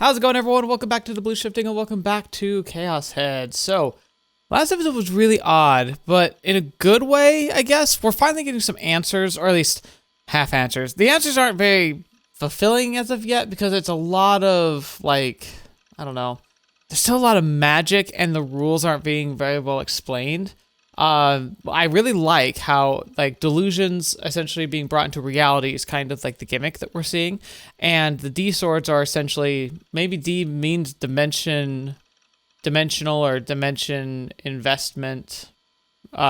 How's it going, everyone? Welcome back to TheBlueShifting and welcome back to Chaos Head. So, last episode was really odd, but in a good way, I guess. We're finally getting some answers, or at least half answers. The answers aren't very fulfilling as of yet because it's a lot of, like, I don't know. There's still a lot of magic and the rules aren't being very well explained. I really like how, like, delusions essentially being brought into reality is kind of like the gimmick that we're seeing. And the D swords are essentially, maybe D means dimensional or dimension investment.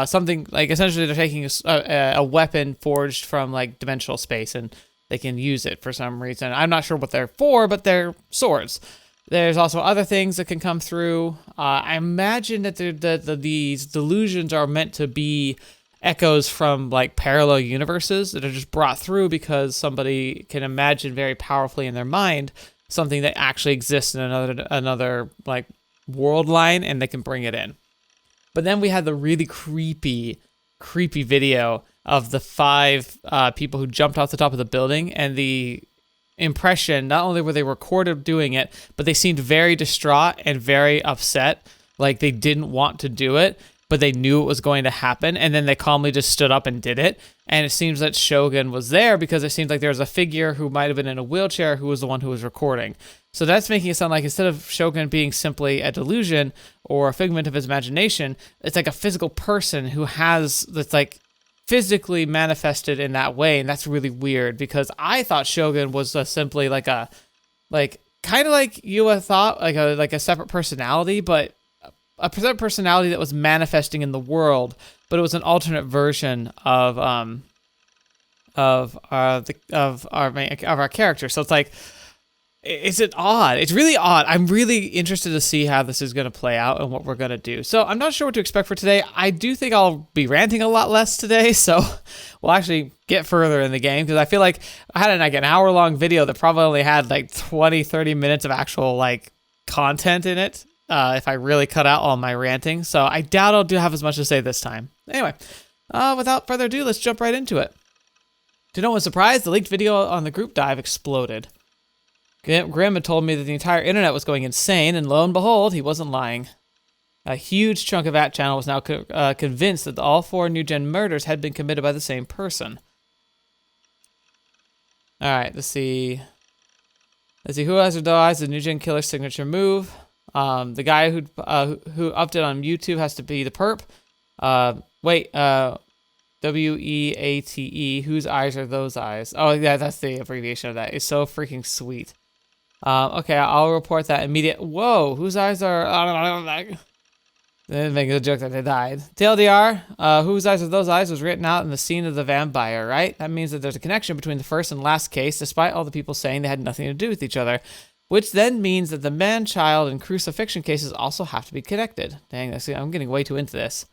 Something like, essentially they're taking a weapon forged from, like, dimensional space and they can use it for some reason. I'm not sure what they're for, but they're swords. There's also other things that can come through. I imagine that these delusions are meant to be echoes from, like, parallel universes that are just brought through because somebody can imagine very powerfully in their mind something that actually exists in another like world line, and they can bring it in. But then we had the really creepy video of the 5 people who jumped off the top of the building, and the impression, not only were they recorded doing it, but they seemed very distraught and very upset, like they didn't want to do it, but they knew it was going to happen, and then they calmly just stood up and did it. And it seems that Shogun was there because it seemed like there was a figure who might have been in a wheelchair who was the one who was recording. So that's making it sound like instead of Shogun being simply a delusion or a figment of his imagination, it's like a physical person who that's like physically manifested in that way. And that's really weird because I thought Shogun was simply kind of like you thought, like a separate personality, but a separate personality that was manifesting in the world, but it was an alternate version of our character. So it's like, it's odd. It's really odd. I'm really interested to see how this is going to play out and what we're going to do. So I'm not sure what to expect for today. I do think I'll be ranting a lot less today, so we'll actually get further in the game because I feel like I had an hour-long video that probably only had like 20-30 minutes of actual like content in it if I really cut out all my ranting. So I doubt I'll have as much to say this time. Anyway, without further ado, let's jump right into it. To no one's surprise, the leaked video on the group dive exploded. Grimm had told me that the entire internet was going insane, and lo and behold, he wasn't lying. A huge chunk of that channel was now convinced that all 4 NewGen murders had been committed by the same person. Alright, let's see. Who has or dies the NewGen killer's signature move. The guy who upped it on YouTube has to be the perp. WEATE, whose eyes are those eyes? Oh, yeah, that's the abbreviation of that. It's so freaking sweet. Okay, I'll report that immediate. Whoa, whose eyes are... They're making a joke that they died. TLDR, whose eyes are those eyes was written out in the scene of the vampire, right? That means that there's a connection between the first and last case, despite all the people saying they had nothing to do with each other. Which then means that the man-child and crucifixion cases also have to be connected. Dang, I'm getting way too into this.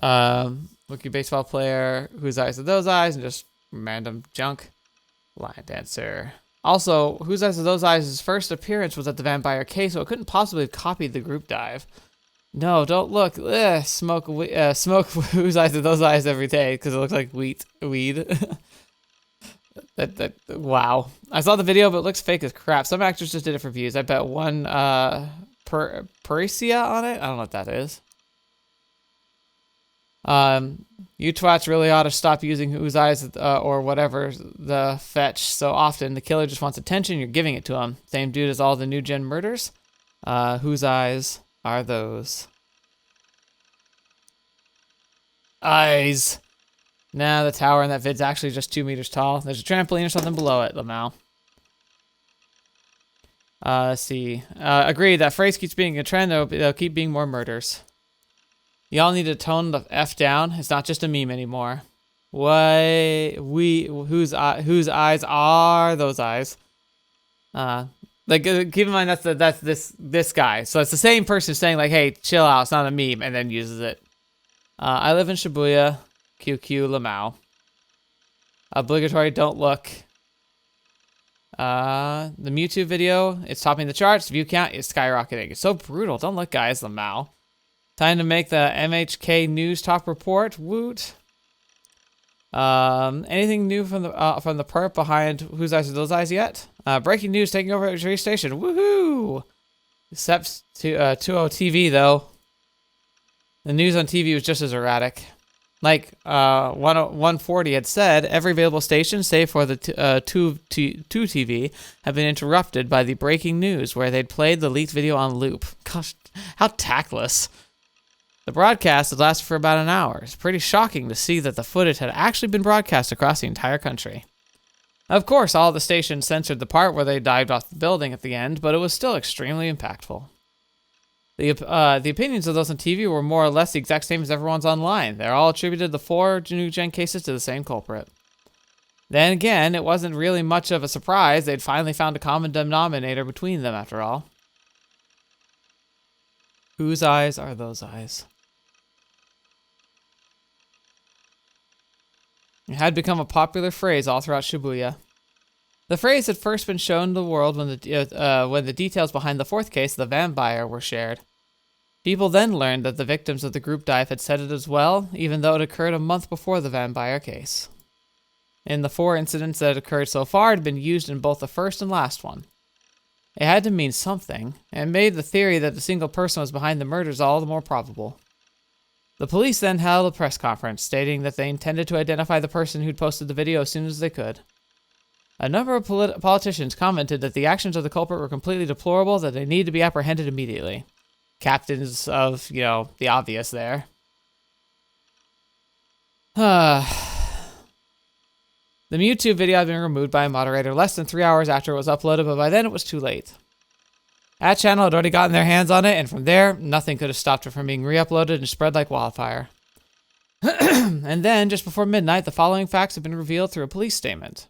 Rookie baseball player, whose eyes are those eyes, and just random junk. Lion dancer. Also, whose eyes are those eyes' his first appearance was at the vampire case, so it couldn't possibly have copied the group dive. No, don't look. Ugh, smoke whose eyes are those eyes every day, because it looks like weed. Wow. I saw the video, but it looks fake as crap. Some actors just did it for views. I bet one Parisia on it? I don't know what that is. You twats really ought to stop using whose eyes or whatever the fetch so often. The killer just wants attention. You're giving it to him. Same dude as all the NewGen murders. Whose eyes are those? Eyes. Nah, the tower in that vid's actually just 2 meters tall. There's a trampoline or something below it, Lamau. Let's see. Agreed, that phrase keeps being a trend. There'll keep being more murders. Y'all need to tone the F down. It's not just a meme anymore. Whose eyes are those eyes? Keep in mind that's this guy. So it's the same person saying like, "Hey, chill out. It's not a meme," and then uses it. I live in Shibuya. QQ Lamau. Obligatory. Don't look. The Mewtwo video. It's topping the charts. View count is skyrocketing. It's so brutal. Don't look, guys. Lamau. Time to make the MHK News top report. Woot. Anything new from the perp behind Whose Eyes Are Those Eyes yet? Breaking news taking over at Jury Station. Woohoo! Except to 20 TV though. The news on TV was just as erratic. Like 140 had said, every available station, save for the 2 TV, have been interrupted by the breaking news where they'd played the leaked video on loop. Gosh, how tactless. The broadcast had lasted for about an hour. It's pretty shocking to see that the footage had actually been broadcast across the entire country. Of course, all the stations censored the part where they dived off the building at the end, but it was still extremely impactful. The opinions of those on TV were more or less the exact same as everyone's online. They're all attributed the 4 NewGen cases to the same culprit. Then again, it wasn't really much of a surprise. They'd finally found a common denominator between them, after all. Whose eyes are those eyes? It had become a popular phrase all throughout Shibuya. The phrase had first been shown to the world when the details behind the 4th case, the vampire, were shared. People then learned that the victims of the group dive had said it as well, even though it occurred a month before the vampire case. And the 4 incidents that had occurred so far had been used in both the first and last one. It had to mean something, and made the theory that a single person was behind the murders all the more probable. The police then held a press conference, stating that they intended to identify the person who'd posted the video as soon as they could. A number of politicians commented that the actions of the culprit were completely deplorable, that they need to be apprehended immediately. Captains of, the obvious there. The Mewtwo video had been removed by a moderator less than 3 hours after it was uploaded, but by then it was too late. That channel had already gotten their hands on it, and from there, nothing could have stopped it from being re-uploaded and spread like wildfire. And then, just before midnight, the following facts had been revealed through a police statement.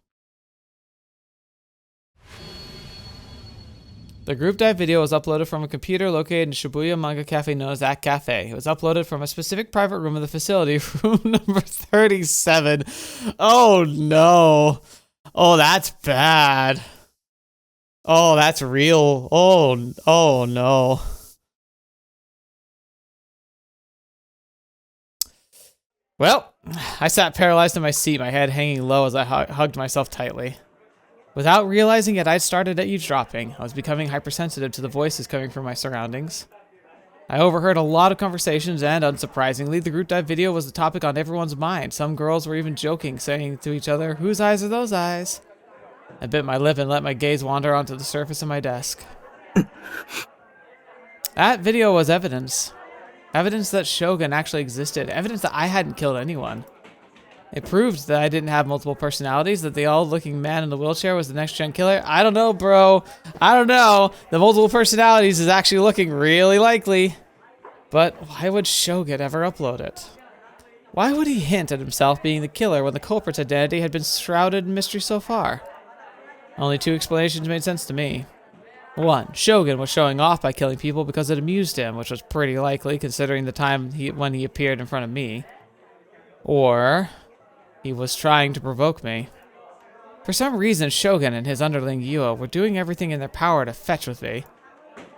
The group dive video was uploaded from a computer located in Shibuya manga cafe known as That Cafe. It was uploaded from a specific private room of the facility, room number 37. Oh no. Oh, that's bad. Oh, that's real. Oh no. Well, I sat paralyzed in my seat, my head hanging low as I hugged myself tightly. Without realizing it, I'd started eavesdropping. I was becoming hypersensitive to the voices coming from my surroundings. I overheard a lot of conversations, and unsurprisingly, the group dive video was the topic on everyone's mind. Some girls were even joking, saying to each other, "Whose eyes are those eyes?" I bit my lip and let my gaze wander onto the surface of my desk. That video was evidence. Evidence that Shogun actually existed. Evidence that I hadn't killed anyone. It proved that I didn't have multiple personalities, that the old-looking man in the wheelchair was the next-gen killer. I don't know, bro. I don't know. The multiple personalities is actually looking really likely. But why would Shogun ever upload it? Why would he hint at himself being the killer when the culprit's identity had been shrouded in mystery so far? Only 2 explanations made sense to me. 1, Shogun was showing off by killing people because it amused him, which was pretty likely considering the time when he appeared in front of me. Or he was trying to provoke me. For some reason, Shogun and his underling Yua were doing everything in their power to fetch with me.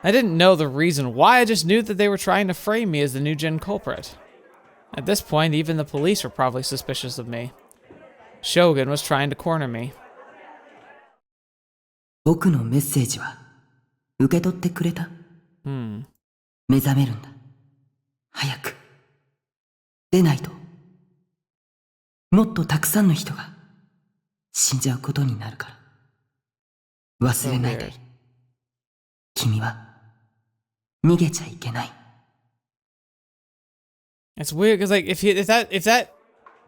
I didn't know the reason why, I just knew that they were trying to frame me as the NewGen culprit. At this point, even the police were probably suspicious of me. Shogun was trying to corner me. 僕のメッセージは受け取ってくれた。目覚めるんだ。早く。出ないと。もっとたくさんの人が死んじゃうことになるから。忘れないで。君は逃げちゃいけない。It's weird because if that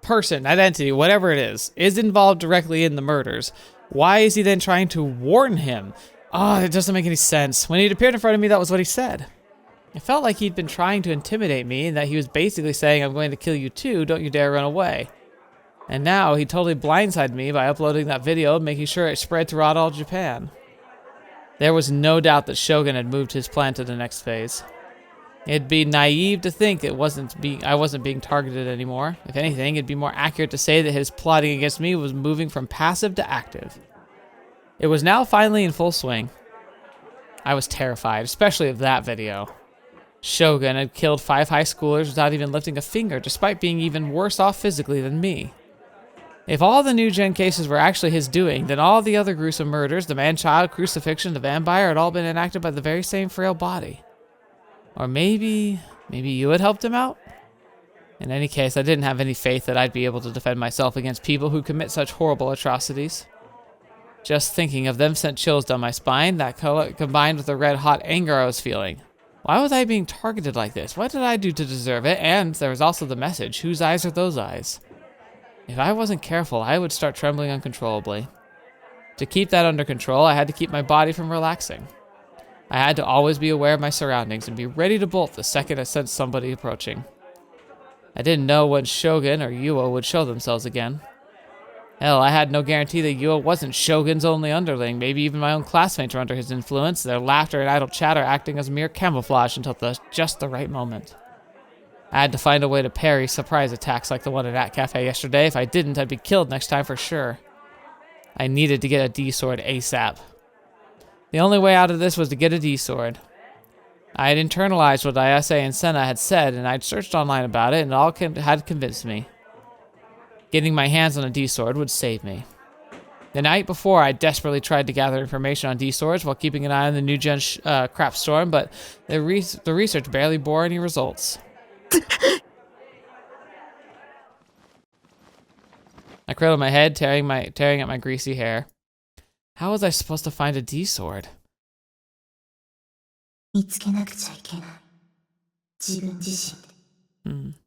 person, that entity, whatever it is involved directly in the murders, why is he then trying to warn him? Oh, it doesn't make any sense. When he'd appeared in front of me, that was what he said. It felt like he'd been trying to intimidate me, and that he was basically saying, "I'm going to kill you too, don't you dare run away." And now he totally blindsided me by uploading that video, making sure it spread throughout all Japan. There was no doubt that Shogun had moved his plan to the next phase. It'd be naive to think I wasn't being targeted anymore. If anything, it'd be more accurate to say that his plotting against me was moving from passive to active. It was now finally in full swing. I was terrified, especially of that video. Shogun had killed 5 high schoolers without even lifting a finger, despite being even worse off physically than me. If all the NewGen cases were actually his doing, then all the other gruesome murders, the man-child, crucifixion, the vampire, had all been enacted by the very same frail body. Or maybe you had helped him out? In any case, I didn't have any faith that I'd be able to defend myself against people who commit such horrible atrocities. Just thinking of them sent chills down my spine, that combined with the red-hot anger I was feeling. Why was I being targeted like this? What did I do to deserve it? And there was also the message, whose eyes are those eyes? If I wasn't careful, I would start trembling uncontrollably. To keep that under control, I had to keep my body from relaxing. I had to always be aware of my surroundings and be ready to bolt the second I sensed somebody approaching. I didn't know when Shogun or Yua would show themselves again. Hell, I had no guarantee that Yua wasn't Shogun's only underling. Maybe even my own classmates were under his influence, their laughter and idle chatter acting as mere camouflage until just the right moment. I had to find a way to parry surprise attacks like the one at At Cafe yesterday. If I didn't, I'd be killed next time for sure. I needed to get a D-sword ASAP. The only way out of this was to get a D-sword. I had internalized what Ayase and Senna had said, and I'd searched online about it, and it all had convinced me. Getting my hands on a D-sword would save me. The night before, I desperately tried to gather information on D-swords while keeping an eye on the NewGen crap storm, but the research barely bore any results. I cradled my head, tearing at my greasy hair. How was I supposed to find a D-sword? 見つけなくちゃいけない。自分自身で。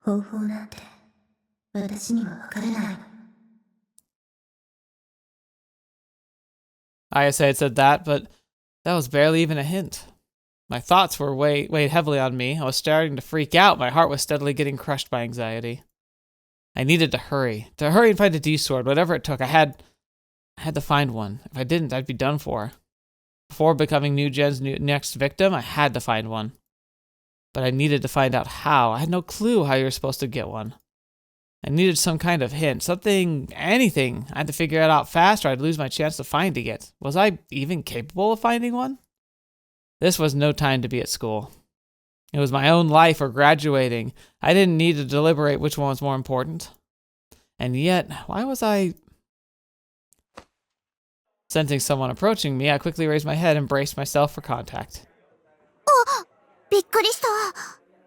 方法なんて私にはわからないの。Ayase had said that, but that was barely even a hint. My thoughts were weighed heavily on me. I was starting to freak out. My heart was steadily getting crushed by anxiety. I needed to hurry and find a D-sword, whatever it took. I had to find one. If I didn't, I'd be done for. Before becoming NewGen's next victim, I had to find one. But I needed to find out how. I had no clue how you were supposed to get one. I needed some kind of hint, something, anything. I had to figure it out fast or I'd lose my chance to finding it. Was I even capable of finding one? This was no time to be at school. It was my own life or graduating. I didn't need to deliberate which one was more important. And yet, why was I... Sensing someone approaching me, I quickly raised my head and braced myself for contact. Oh! びっくりした!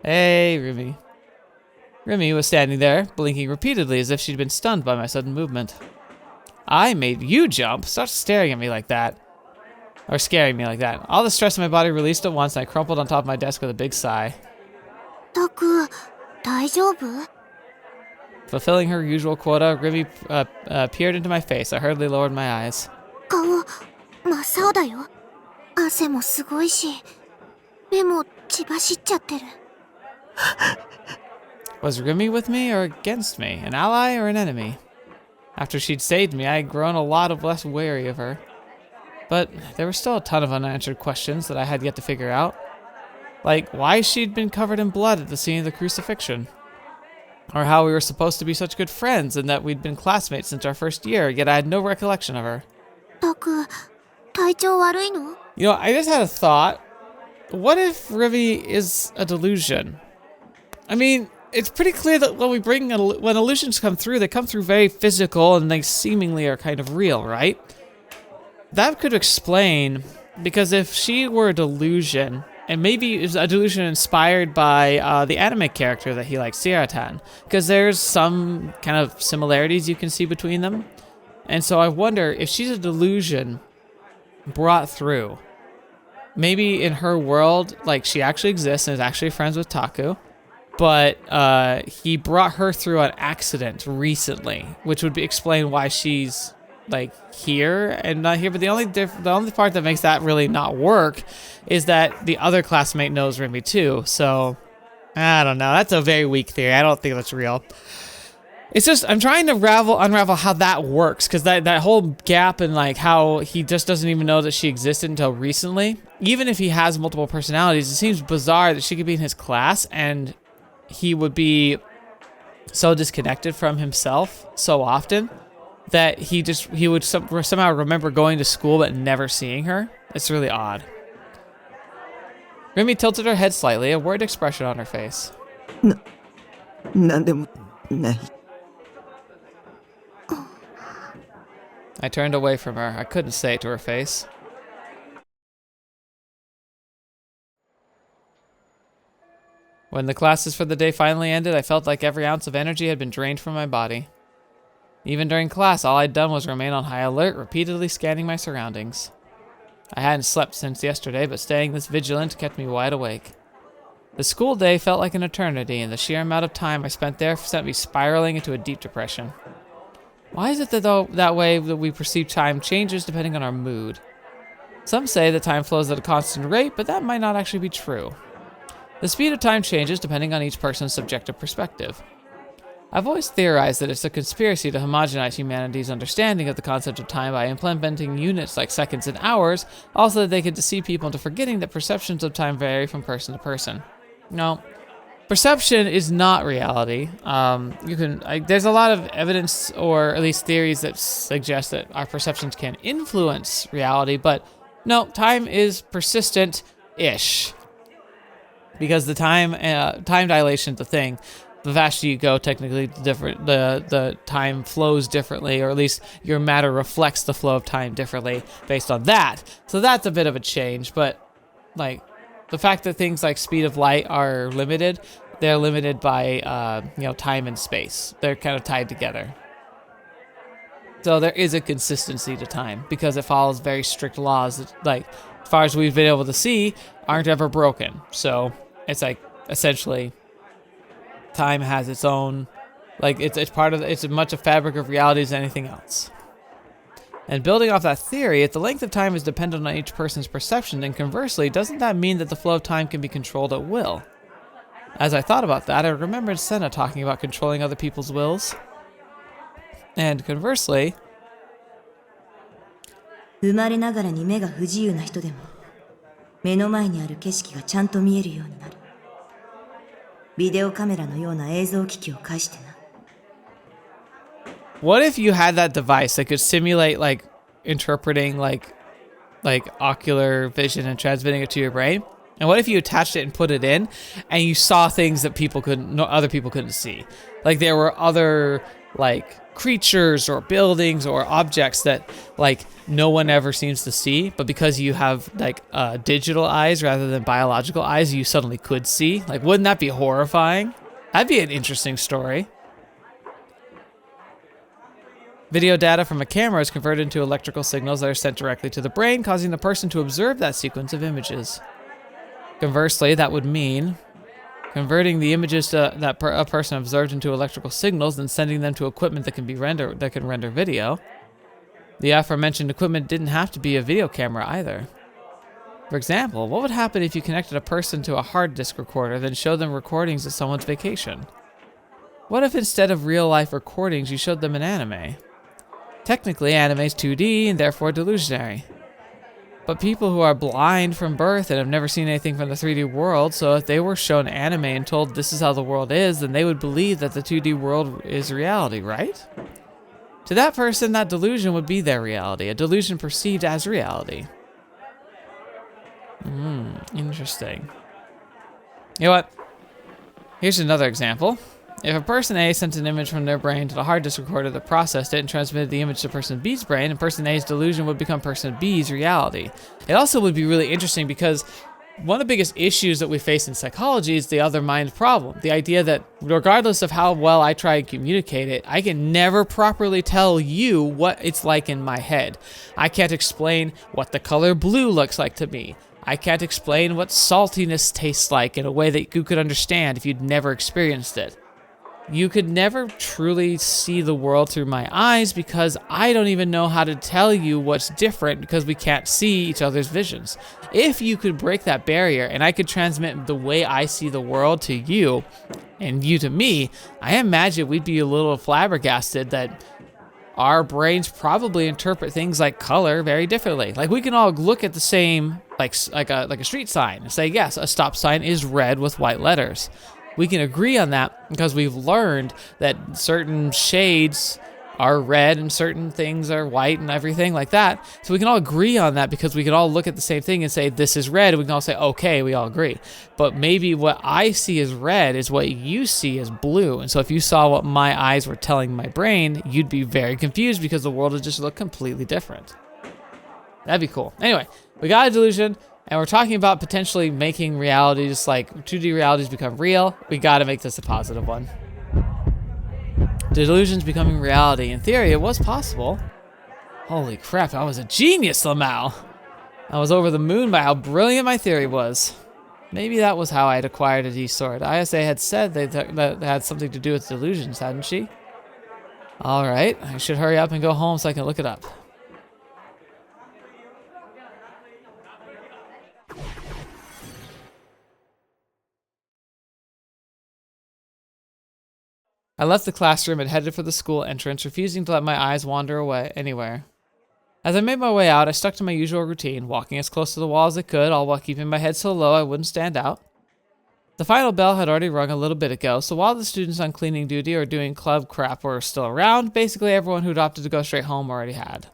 Hey, Rimi. Rimi was standing there, blinking repeatedly as if she'd been stunned by my sudden movement. I made you jump? Stop staring at me like that. Or scaring me like that. All the stress in my body released at once and I crumpled on top of my desk with a big sigh. Taku, 大丈夫? Fulfilling her usual quota, Rimi peered into my face. I hurriedly lowered my eyes. 顔、真っ青だよ。汗もすごいし、目も血走っちゃってる。Was Rimi with me or against me? An ally or an enemy? After she'd saved me, I had grown a lot less wary of her. But there were still a ton of unanswered questions that I had yet to figure out. Like why she'd been covered in blood at the scene of the crucifixion. Or how we were supposed to be such good friends and that we'd been classmates since our first year, yet I had no recollection of her. Taku, 体調悪いの? You know, I just had a thought. What if Rimi is a delusion? I mean, it's pretty clear that when when illusions come through, they come through very physical and they seemingly are kind of real, right? That could explain, because if she were a delusion, and maybe it was a delusion inspired by the anime character that he likes, Sierra-tan, because there's some kind of similarities you can see between them. And so I wonder if she's a delusion brought through. Maybe in her world, like she actually exists and is actually friends with Taku, but he brought her through an accident recently, which would explain why she's like here and not here. But the only part that makes that really not work is that the other classmate knows Rimi too. So I don't know. That's a very weak theory. I don't think that's real. It's just, I'm trying to unravel how that works, because that whole gap in like how he just doesn't even know that she existed until recently. Even if he has multiple personalities, it seems bizarre that she could be in his class and he would be so disconnected from himself so often that he would somehow remember going to school but never seeing her. It's really odd. Rimi tilted her head slightly, a worried expression on her face. I turned away from her. I couldn't say it to her face. When the classes for the day finally ended, I felt like every ounce of energy had been drained from my body. Even during class, all I'd done was remain on high alert, repeatedly scanning my surroundings. I hadn't slept since yesterday, but staying this vigilant kept me wide awake. The school day felt like an eternity, and the sheer amount of time I spent there sent me spiraling into a deep depression. Why is it that way that we perceive time changes depending on our mood? Some say that time flows at a constant rate, but that might not actually be true. The speed of time changes depending on each person's subjective perspective. I've always theorized that it's a conspiracy to homogenize humanity's understanding of the concept of time by implementing units like seconds and hours, also that they could deceive people into forgetting that perceptions of time vary from person to person. No, perception is not reality. There's a lot of evidence, or at least theories, that suggest that our perceptions can influence reality, but no, time is persistent-ish. Because the time dilation is the thing. The faster you go, technically, the time flows differently, or at least your matter reflects the flow of time differently based on that. So that's a bit of a change, but like the fact that things like speed of light are limited, they're limited by time and space. They're kind of tied together. So there is a consistency to time because it follows very strict laws that, like, as far as we've been able to see, aren't ever broken. So it's like essentially time has its own, like it's as much a fabric of reality as anything else. And building off that theory, if the length of time is dependent on each person's perception, then conversely, doesn't that mean that the flow of time can be controlled at will? As I thought about that, I remembered Senna talking about controlling other people's wills. And conversely, 生まれながらに目が不自由な人でも目の前にある景色がちゃんと見えるようになる。ビデオカメラのような映像機器を介してな。What if you had that device that could simulate like interpreting like ocular vision and transmitting it to your brain? And what if you attached it and put it in and you saw things that other people couldn't see? Like there were other like creatures or buildings or objects that like no one ever seems to see, but because you have like digital eyes rather than biological eyes, you suddenly could see. Like, wouldn't that be horrifying? That'd be an interesting story. Video data from a camera is converted into electrical signals that are sent directly to the brain, causing the person to observe that sequence of images. Conversely, that would mean converting the images a person observed into electrical signals and sending them to equipment that can render video. The aforementioned equipment didn't have to be a video camera either. For example, what would happen if you connected a person to a hard disk recorder, then showed them recordings of someone's vacation? What if instead of real-life recordings, you showed them an anime? Technically, anime is 2D and therefore delusionary. But people who are blind from birth and have never seen anything from the 3D world, so if they were shown anime and told this is how the world is, then they would believe that the 2D world is reality, right? To that person, that delusion would be their reality, a delusion perceived as reality. Interesting. You know what? Here's another example. If a person A sent an image from their brain to the hard disk recorder that processed it and transmitted the image to person B's brain, and person A's delusion would become person B's reality. It also would be really interesting because one of the biggest issues that we face in psychology is the other mind problem. The idea that regardless of how well I try and communicate it, I can never properly tell you what it's like in my head. I can't explain what the color blue looks like to me. I can't explain what saltiness tastes like in a way that you could understand if you'd never experienced it. You could never truly see the world through my eyes because I don't even know how to tell you what's different because we can't see each other's visions. If you could break that barrier and I could transmit the way I see the world to you and you to me, I imagine we'd be a little flabbergasted that our brains probably interpret things like color very differently. Like we can all look at the same, like a street sign and say, yes, a stop sign is red with white letters. We can agree on that because we've learned that certain shades are red and certain things are white and everything like that. So we can all agree on that because we can all look at the same thing and say, this is red. We can all say, okay, we all agree. But maybe what I see as red is what you see as blue. And so if you saw what my eyes were telling my brain, you'd be very confused because the world would just look completely different. That'd be cool. Anyway, we got a delusion and we're talking about potentially making realities, like 2D realities, become real. We got to make this a positive one. Delusions becoming reality. In theory, it was possible. Holy crap, I was a genius, Lamau. I was over the moon by how brilliant my theory was. Maybe that was how I had acquired a D sword. ISA had said that had something to do with delusions, hadn't she? Alright, I should hurry up and go home so I can look it up. I left the classroom and headed for the school entrance, refusing to let my eyes wander away anywhere. As I made my way out, I stuck to my usual routine, walking as close to the wall as I could, all while keeping my head so low I wouldn't stand out. The final bell had already rung a little bit ago, so while the students on cleaning duty or doing club crap were still around, basically everyone who'd opted to go straight home already had.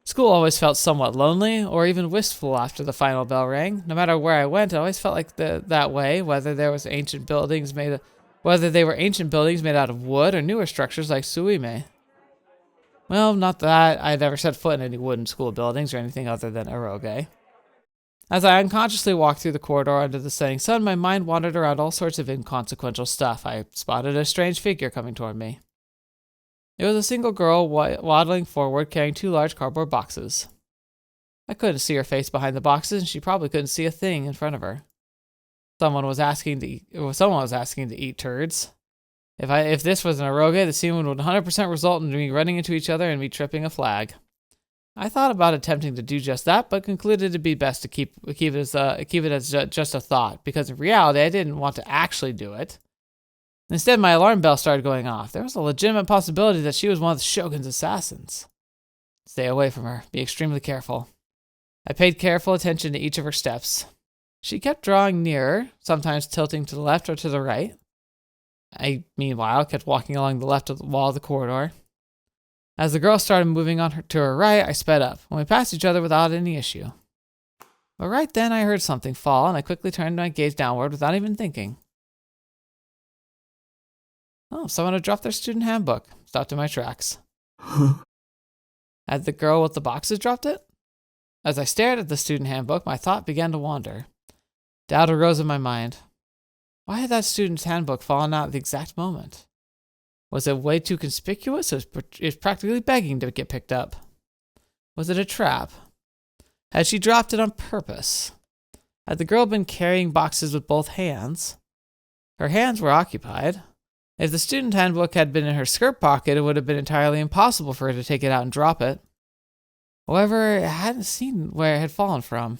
School always felt somewhat lonely, or even wistful after the final bell rang. No matter where I went, it always felt like that way, whether they were ancient buildings made out of wood or newer structures like suime. Well, not that I'd ever set foot in any wooden school buildings or anything other than eroge. As I unconsciously walked through the corridor under the setting sun, my mind wandered around all sorts of inconsequential stuff. I spotted a strange figure coming toward me. It was a single girl waddling forward, carrying 2 large cardboard boxes. I couldn't see her face behind the boxes, and she probably couldn't see a thing in front of her. Someone was asking to eat turds. If this was an eroge, the scene would 100% result in me running into each other and me tripping a flag. I thought about attempting to do just that, but concluded it'd be best to keep it as just a thought, because in reality, I didn't want to actually do it. Instead, my alarm bell started going off. There was a legitimate possibility that she was one of the Shogun's assassins. Stay away from her. Be extremely careful. I paid careful attention to each of her steps. She kept drawing nearer, sometimes tilting to the left or to the right. I, meanwhile, kept walking along the left of the wall of the corridor. As the girl started moving to her right, I sped up, and we passed each other without any issue. But right then, I heard something fall, and I quickly turned my gaze downward without even thinking. Oh, someone had dropped their student handbook. Stopped in my tracks. Had the girl with the boxes dropped it? As I stared at the student handbook, my thought began to wander. Doubt arose in my mind. Why had that student's handbook fallen out at the exact moment? Was it way too conspicuous? It was practically begging to get picked up. Was it a trap? Had she dropped it on purpose? Had the girl been carrying boxes with both hands? Her hands were occupied. If the student handbook had been in her skirt pocket, it would have been entirely impossible for her to take it out and drop it. However, I hadn't seen where it had fallen from.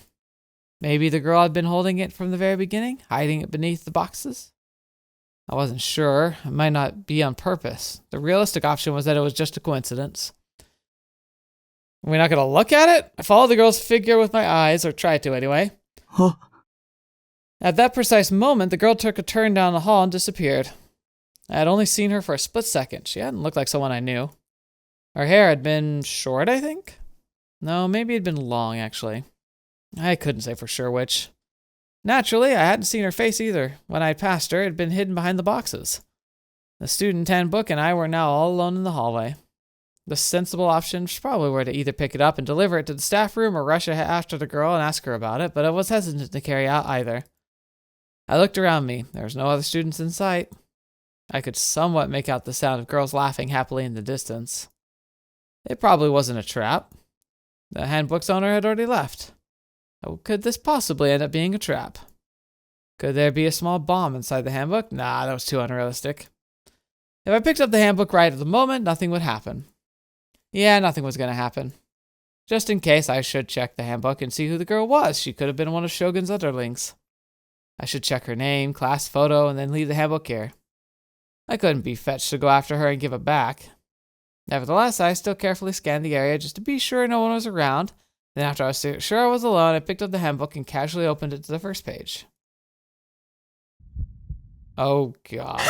Maybe the girl had been holding it from the very beginning, hiding it beneath the boxes? I wasn't sure. It might not be on purpose. The realistic option was that it was just a coincidence. We're not going to look at it? I followed the girl's figure with my eyes, or tried to anyway. Huh? At that precise moment, the girl took a turn down the hall and disappeared. I had only seen her for a split second. She hadn't looked like someone I knew. Her hair had been short, I think? No, maybe it had been long, actually. I couldn't say for sure which. Naturally, I hadn't seen her face either. When I had passed her, it had been hidden behind the boxes. The student handbook and I were now all alone in the hallway. The sensible options probably were to either pick it up and deliver it to the staff room or rush after the girl and ask her about it, but I was hesitant to carry out either. I looked around me. There was no other students in sight. I could somewhat make out the sound of girls laughing happily in the distance. It probably wasn't a trap. The handbook's owner had already left. How could this possibly end up being a trap? Could there be a small bomb inside the handbook? Nah, that was too unrealistic. If I picked up the handbook right at the moment, nothing would happen. Yeah, nothing was going to happen. Just in case, I should check the handbook and see who the girl was. She could have been one of Shogun's underlings. I should check her name, class photo, and then leave the handbook here. I couldn't be fetched to go after her and give it back. Nevertheless, I still carefully scanned the area just to be sure no one was around. Then after I was sure I was alone, I picked up the handbook and casually opened it to the first page. Oh, God.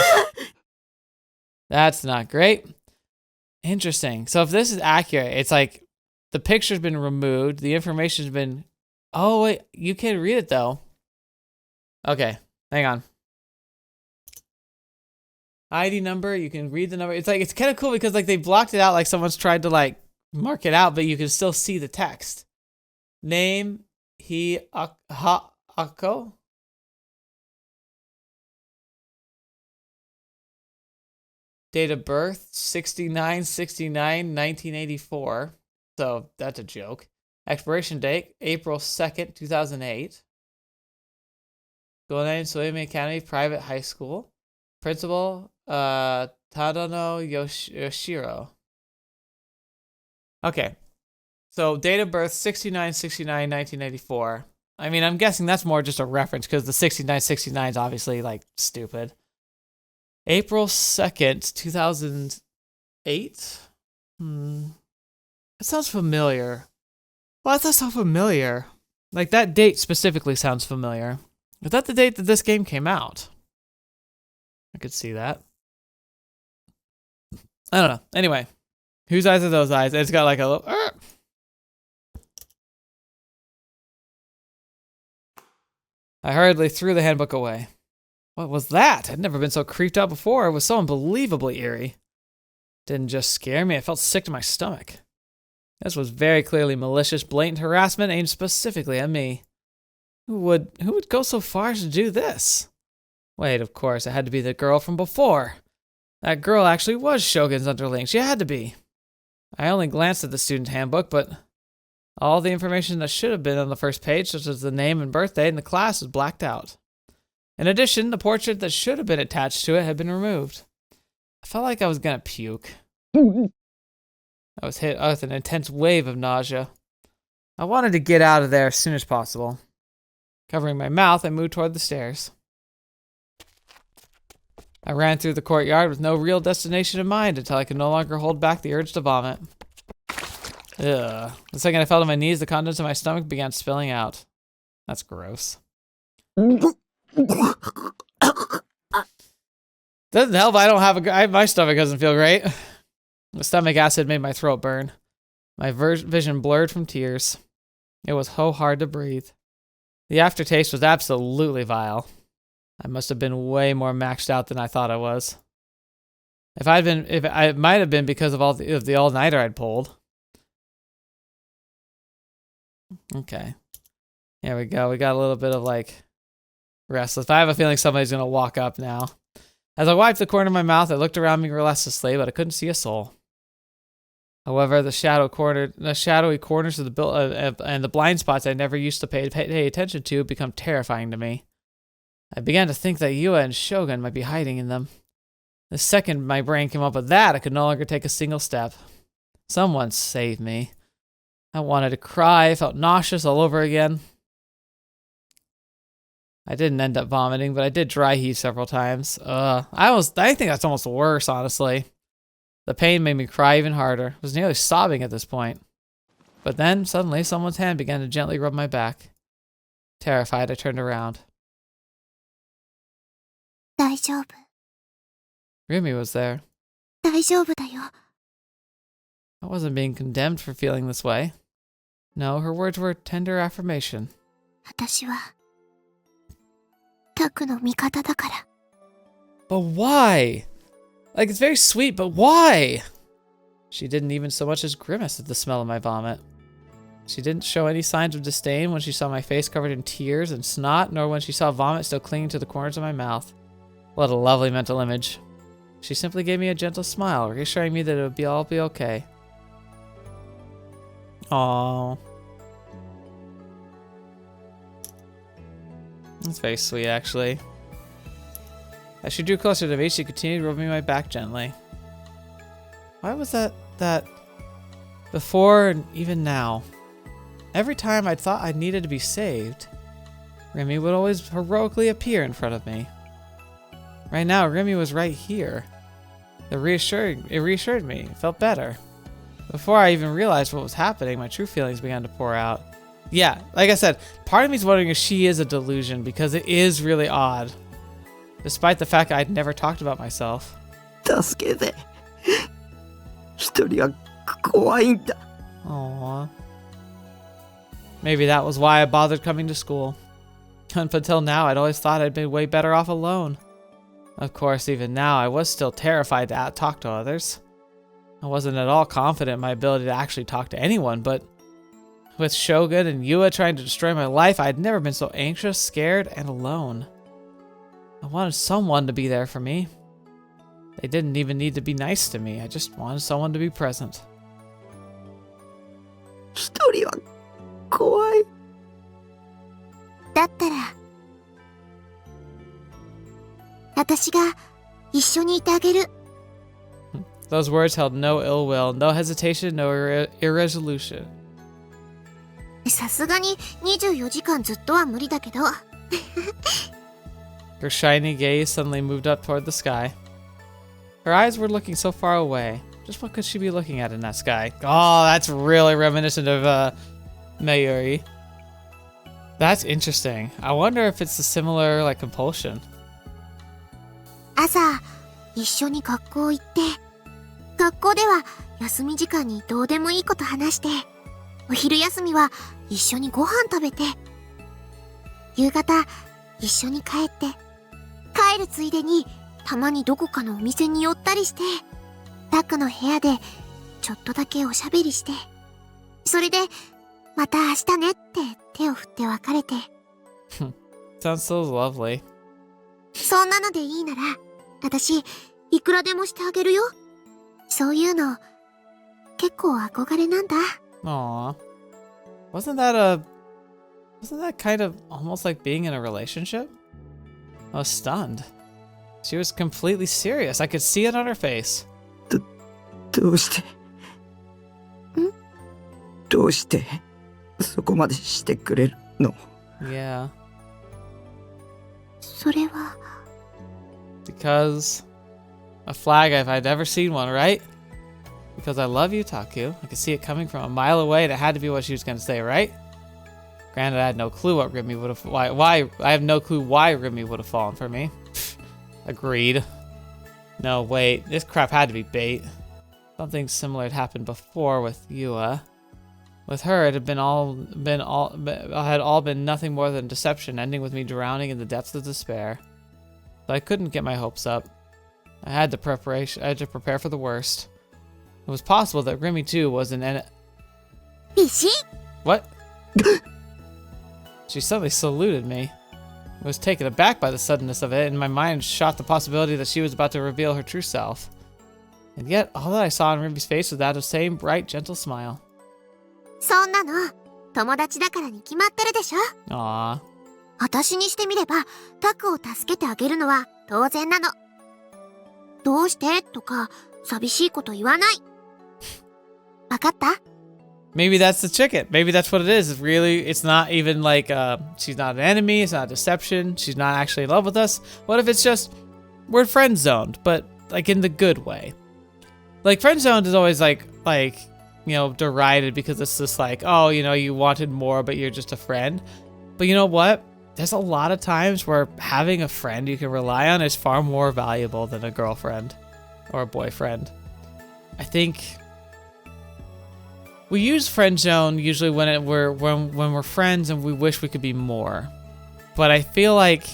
That's not great. Interesting. So if this is accurate, it's like the picture's been removed, the information's been... Oh, wait, you can't read it, though. Okay, hang on. ID number, you can read the number. It's like, it's kind of cool because like they blocked it out like someone's tried to like mark it out, but you can still see the text. Name, Ako? Date of birth, 69/69/1984. So that's a joke. Expiration date, April 2nd, 2008. School name, Suemi Academy Private High School. Principal, Tadano Yoshiro. Okay. So date of birth, 69/69/1984. I mean, I'm guessing that's more just a reference because the 69/69 is obviously like stupid. April 2nd, 2008? That sounds familiar. Why does that sound familiar? Like, that date specifically sounds familiar. Is that the date that this game came out? I could see that. I don't know. Anyway, whose eyes are those eyes? It's got like a little... I hurriedly threw the handbook away. What was that? I'd never been so creeped out before. It was so unbelievably eerie. Didn't just scare me, I felt sick to my stomach. This was very clearly malicious, blatant harassment aimed specifically at me. Who would go so far as to do this? Wait, of course, it had to be the girl from before. That girl actually was Shogun's underling. She had to be. I only glanced at the student handbook, but all the information that should have been on the first page, such as the name and birth date in the class, was blacked out. In addition, the portrait that should have been attached to it had been removed. I felt like I was gonna puke. I was hit with an intense wave of nausea. I wanted to get out of there as soon as possible. Covering my mouth, I moved toward the stairs. I ran through the courtyard with no real destination in mind until I could no longer hold back the urge to vomit. Ugh. The second I fell to my knees, the contents of my stomach began spilling out. That's gross. Doesn't help. I don't have my stomach doesn't feel great. The stomach acid made my throat burn. My vision blurred from tears. It was so hard to breathe. The aftertaste was absolutely vile. I must have been way more maxed out than I thought I was. It might have been because of the all-nighter I'd pulled. Okay. Here we go. We got a little bit of like restless. I have a feeling somebody's gonna walk up now. As I wiped the corner of my mouth, I looked around me restlessly, but I couldn't see a soul. However, the shadowy corners of the and the blind spots I never used to pay attention to become terrifying to me. I began to think that Yua and Shogun might be hiding in them. The second my brain came up with that, I could no longer take a single step. Someone save me. I wanted to cry, I felt nauseous all over again. I didn't end up vomiting, but I did dry heave several times. I think that's almost worse, honestly. The pain made me cry even harder. I was nearly sobbing at this point. But then, suddenly, someone's hand began to gently rub my back. Terrified, I turned around. 大丈夫。 Rimi was there. 大丈夫だよ。 I wasn't being condemned for feeling this way. No, her words were tender affirmation. 私はタクの味方だから。 But why? Like, it's very sweet, but why? She didn't even so much as grimace at the smell of my vomit. She didn't show any signs of disdain when she saw my face covered in tears and snot, nor when she saw vomit still clinging to the corners of my mouth. What a lovely mental image. She simply gave me a gentle smile, reassuring me that it would all be okay. Aww. That's very sweet, actually. As she drew closer to me, she continued rubbing my back gently. Why was that before and even now? Every time I thought I needed to be saved, Rimi would always heroically appear in front of me. Right now, Rimi was right here. It reassured me. It felt better. Before I even realized what was happening, my true feelings began to pour out. Yeah, like I said, part of me is wondering if she is a delusion, because it is really odd. Despite the fact I'd never talked about myself. 助けて。一人は怖いんだ。 Aww. Maybe that was why I bothered coming to school. Up until now, I'd always thought I'd been way better off alone. Of course, even now, I was still terrified to talk to others. I wasn't at all confident in my ability to actually talk to anyone, but with Shogun and Yua trying to destroy my life, I'd never been so anxious, scared, and alone. I wanted someone to be there for me. They didn't even need to be nice to me. I just wanted someone to be present. 一人は怖い。だったら私が一緒にいてあげる。 Those words held no ill will, no hesitation, no irresolution. さすがに24時間ずっとは無理だけど。 Her shiny gaze suddenly moved up toward the sky. Her eyes were looking so far away. Just what could she be looking at in that sky? Oh, that's really reminiscent of Mayuri. That's interesting. I wonder if it's a similar like compulsion. 朝一緒に学校行って、学校では休み時間にどうでもいいこと話して、お昼休みは一緒にご飯食べて、夕方一緒に帰って、帰るついでにたまにどこかのお店に寄ったりして、タクの部屋でちょっとだけおしゃべりして、それでまた明日ねって手を振って別れて。Sounds so lovely. そんなのでいいなら、私いくらでもしてあげるよ。そういうの結構憧れなんだ。 Aww. Wasn't that kind of almost like being in a relationship? I was stunned. She was completely serious. I could see it on her face. どうしてどうしてそこまでしてくれるの？ Yeah. それは Because a flag if I'd ever seen one, right? Because I love you, Taku. I could see it coming from a mile away, and it had to be what she was gonna say, right? Granted, I had no clue what Rimi would have why I have no clue why Rimi would have fallen for me. Agreed. No, wait, this crap had to be bait. Something similar had happened before with Yua. With her, it had all been nothing more than deception, ending with me drowning in the depths of despair. So I couldn't get my hopes up. I had to prepare for the worst. It was possible that Rimi too was an What? She suddenly saluted me. I was taken aback by the suddenness of it, and my mind shot the possibility that she was about to reveal her true self. And yet, all that I saw on Rimi's face was that of the same bright, gentle smile. そんなの友達だからに決まってるでしょ。 Aww. 私にしてみればタクを助けてあげるのは当然なの。どうしてとか寂しいこと言わない。わかった？ Maybe that's the chicken. Maybe that's what it is. It's really, it's not even like, she's not an enemy. It's not a deception. She's not actually in love with us. What if it's just, we're friend zoned, but like in the good way? Like friend zoned is always like, you know, derided because it's just like, oh, you know, you wanted more, but you're just a friend. But you know what? There's a lot of times where having a friend you can rely on is far more valuable than a girlfriend or a boyfriend. I think we use friend zone usually when we're friends and we wish we could be more. But I feel like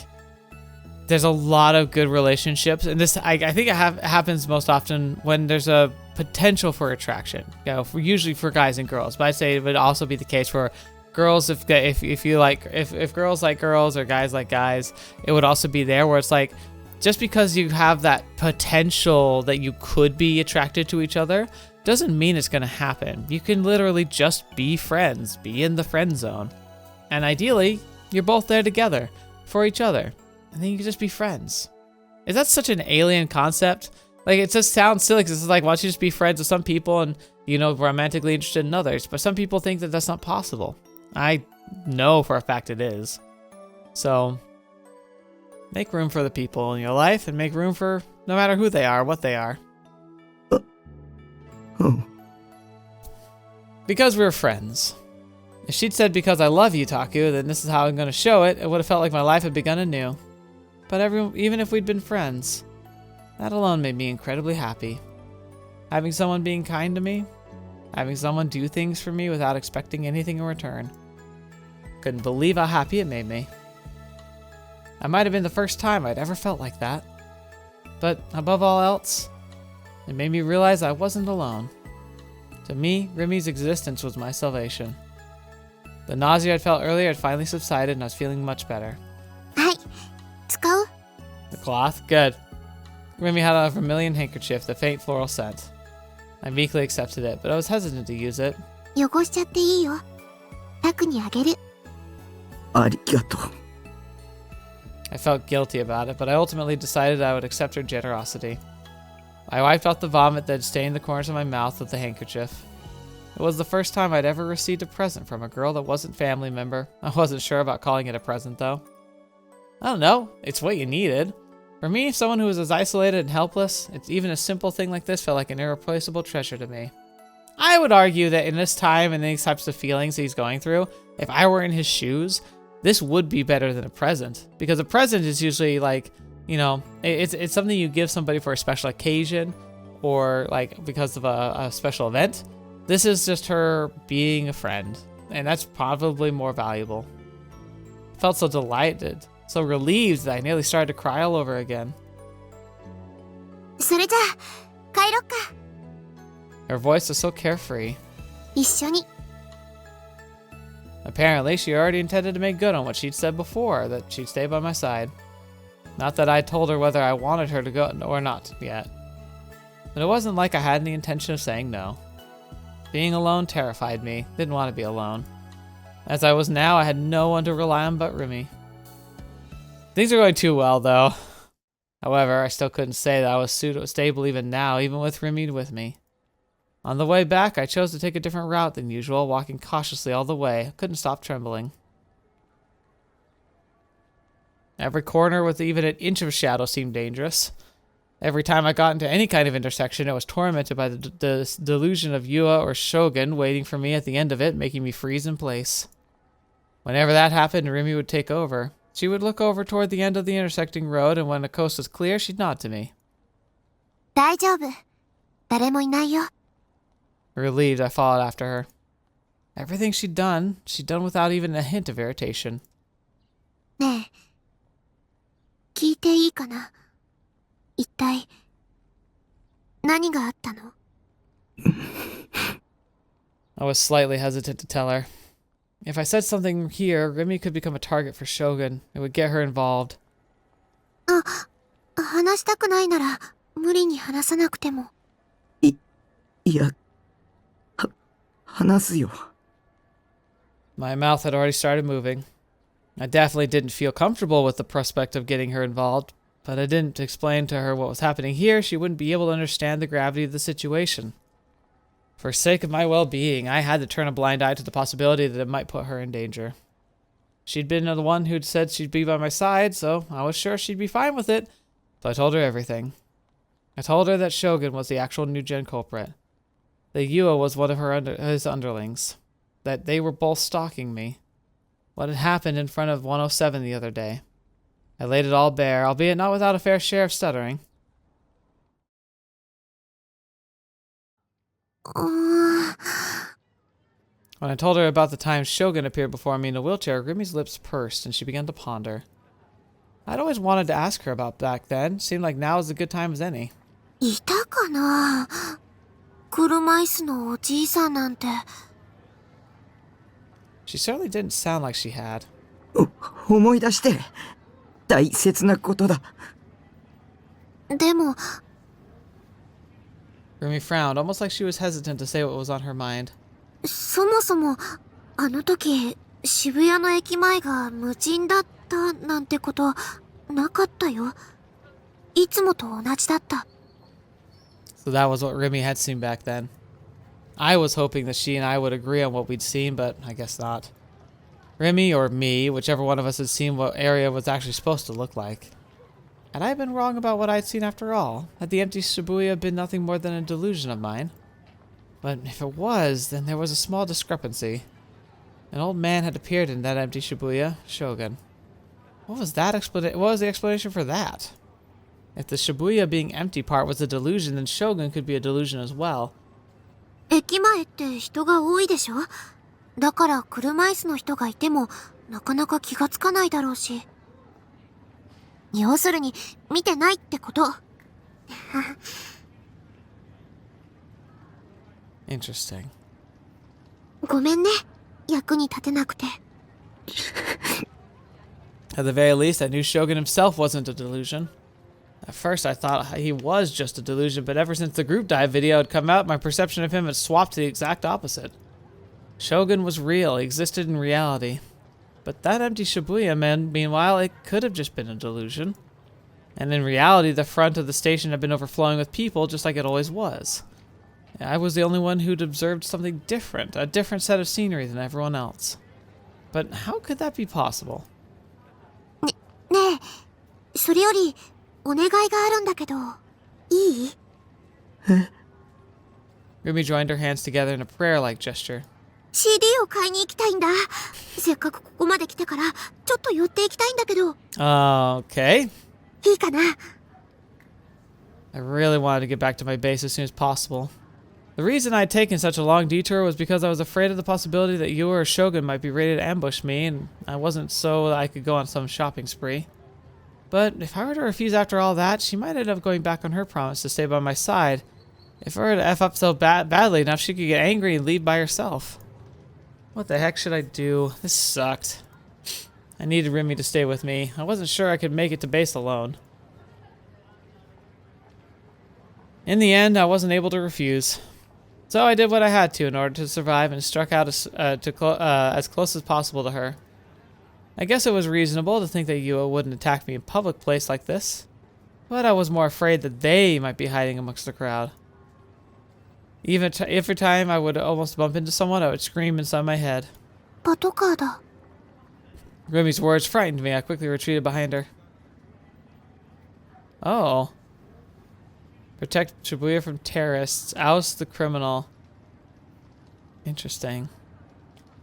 there's a lot of good relationships, and this I think it happens most often when there's a potential for attraction. You know, usually for guys and girls, but I'd say it would also be the case for girls if girls like girls or guys like guys. It would also be there where it's like, just because you have that potential that you could be attracted to each other doesn't mean it's gonna happen. You can literally just be friends, be in the friend zone, and ideally you're both there together for each other, and then you can just be friends. Is that such an alien concept? Like, it just sounds silly because it's like, why don't you just be friends with some people and, you know, romantically interested in others? But some people think that that's not possible. I know for a fact it is. So make room for the people in your life, and make room for no matter who they are, what they are. Because we're friends. If she'd said, because I love you, Taku, then this is how I'm going to show it, it would have felt like my life had begun anew. But even if we'd been friends, that alone made me incredibly happy. Having someone being kind to me. Having someone do things for me without expecting anything in return. Couldn't believe how happy it made me. It might have been the first time I'd ever felt like that. But above all else, it made me realize I wasn't alone. To me, Rimi's existence was my salvation. The nausea I'd felt earlier had finally subsided and I was feeling much better. はい。使う？ The cloth? Good. Rimi had a vermilion handkerchief, the faint floral scent. I meekly accepted it, but I was hesitant to use it. 汚しちゃっていいよ。タクにあげる。ありがとう。I felt guilty about it, but I ultimately decided I would accept her generosity. I wiped off the vomit that had stained the corners of my mouth with the handkerchief. It was the first time I'd ever received a present from a girl that wasn't family member. I wasn't sure about calling it a present, though. I don't know. It's what you needed. For me, someone who was as isolated and helpless, even a simple thing like this felt like an irreplaceable treasure to me. I would argue that in this time and these types of feelings he's going through, if I were in his shoes, this would be better than a present. Because a present is usually like, you know, it's something you give somebody for a special occasion or like because of a special event. This is just her being a friend, and that's probably more valuable. I felt so delighted, so relieved that I nearly started to cry all over again. それじゃあ、帰ろっか。 Her voice was so carefree. 一緒に。 Apparently, she already intended to make good on what she'd said before, that she'd stay by my side. Not that I told her whether I wanted her to go or not yet. But it wasn't like I had any intention of saying no. Being alone terrified me. Didn't want to be alone. As I was now, I had no one to rely on but Rimi. Things are going too well, though. However, I still couldn't say that I was stable even now, even with Rimi with me. On the way back, I chose to take a different route than usual, walking cautiously all the way. I couldn't stop trembling. Every corner with even an inch of shadow seemed dangerous. Every time I got into any kind of intersection, it was tormented by the delusion of Yua or Shogun waiting for me at the end of it, making me freeze in place. Whenever that happened, Rimi would take over. She would look over toward the end of the intersecting road, and when the coast was clear, she'd nod to me. 大丈夫。誰もいないよ。 Relieved, I followed after her. Everything she'd done without even a hint of irritation. ねえ、聞いていいかな？一体、何があったの？ I was slightly hesitant to tell her. If I said something here, Rimi could become a target for Shogun. It would get her involved. 話したくないなら、無理に話さなくても。いや、話すよ。My mouth had already started moving. I definitely didn't feel comfortable with the prospect of getting her involved, but I didn't explain to her what was happening here. She wouldn't be able to understand the gravity of the situation. For sake of my well-being, I had to turn a blind eye to the possibility that it might put her in danger. She'd been the one who'd said she'd be by my side, so I was sure she'd be fine with it, so I told her everything. I told her that Shogun was the actual NewGen culprit, that Yua was one of his underlings, that they were both stalking me, what had happened in front of 107 the other day. I laid it all bare, albeit not without a fair share of stuttering. When I told her about the time Shogun appeared before me in a wheelchair, Rimi's lips pursed and she began to ponder. I'd always wanted to ask her about back then. Seemed like now was as good time as any. いたかな？車椅子のおじいさんなんて。 She certainly didn't sound like she had. 思い出して。大切なことだ。でも、 Rimi frowned, almost like she was hesitant to say what was on her mind. そもそも、あの時、渋谷の駅前が無人だったなんてことなかったよ。いつもと同じだった。 So that was what Rimi had seen back then. I was hoping that she and I would agree on what we'd seen, but I guess not. Rimi or me, whichever one of us had seen what area was actually supposed to look like. Had I been wrong about what I'd seen after all? Had the empty Shibuya been nothing more than a delusion of mine? But if it was, then there was a small discrepancy. An old man had appeared in that empty Shibuya, Shogun. What was the explanation for that? If the Shibuya being empty part was a delusion, then Shogun could be a delusion as well. 駅前って人が多いでしょ？だから車椅子の人がいてもなかなか気がつかないだろうし。要するに見てないってこと。Interesting. ごめんね、役に立てなくて。At the very least, I knew Shogun himself wasn't a delusion. At first, I thought he was just a delusion, but ever since the group dive video had come out, my perception of him had swapped to the exact opposite. Shogun was real, he existed in reality. But that empty Shibuya man, meanwhile, it could have just been a delusion. And in reality, the front of the station had been overflowing with people, just like it always was. I was the only one who'd observed something different, a different set of scenery than everyone else. But how could that be possible? ねえ、それよりお願いがあるんだけど、いい？ Rimi joined her hands together in a prayer-like gesture. CD を買いに行きたいんだ。せっかくここまで来てからちょっと寄っていきたいんだけど。Okay. いいかな？ I really wanted to get back to my base as soon as possible. The reason I had taken such a long detour was because I was afraid of the possibility that you or Shogun might be ready to ambush me, and I wasn't so that I could go on some shopping spree. But if I were to refuse after all that, she might end up going back on her promise to stay by my side. If I were to F up so badly enough, she could get angry and leave by herself. What the heck should I do? This sucked. I needed Rimi to stay with me. I wasn't sure I could make it to base alone. In the end, I wasn't able to refuse. So I did what I had to in order to survive and struck out as close as possible to her. I guess it was reasonable to think that Yua wouldn't attack me in a public place like this, but I was more afraid that they might be hiding amongst the crowd. Even every time I would almost bump into someone, I would scream inside my head. パトカーだ。 Rimi's words frightened me. I quickly retreated behind her. Oh. Protect Shibuya from terrorists. Oust the criminal. Interesting.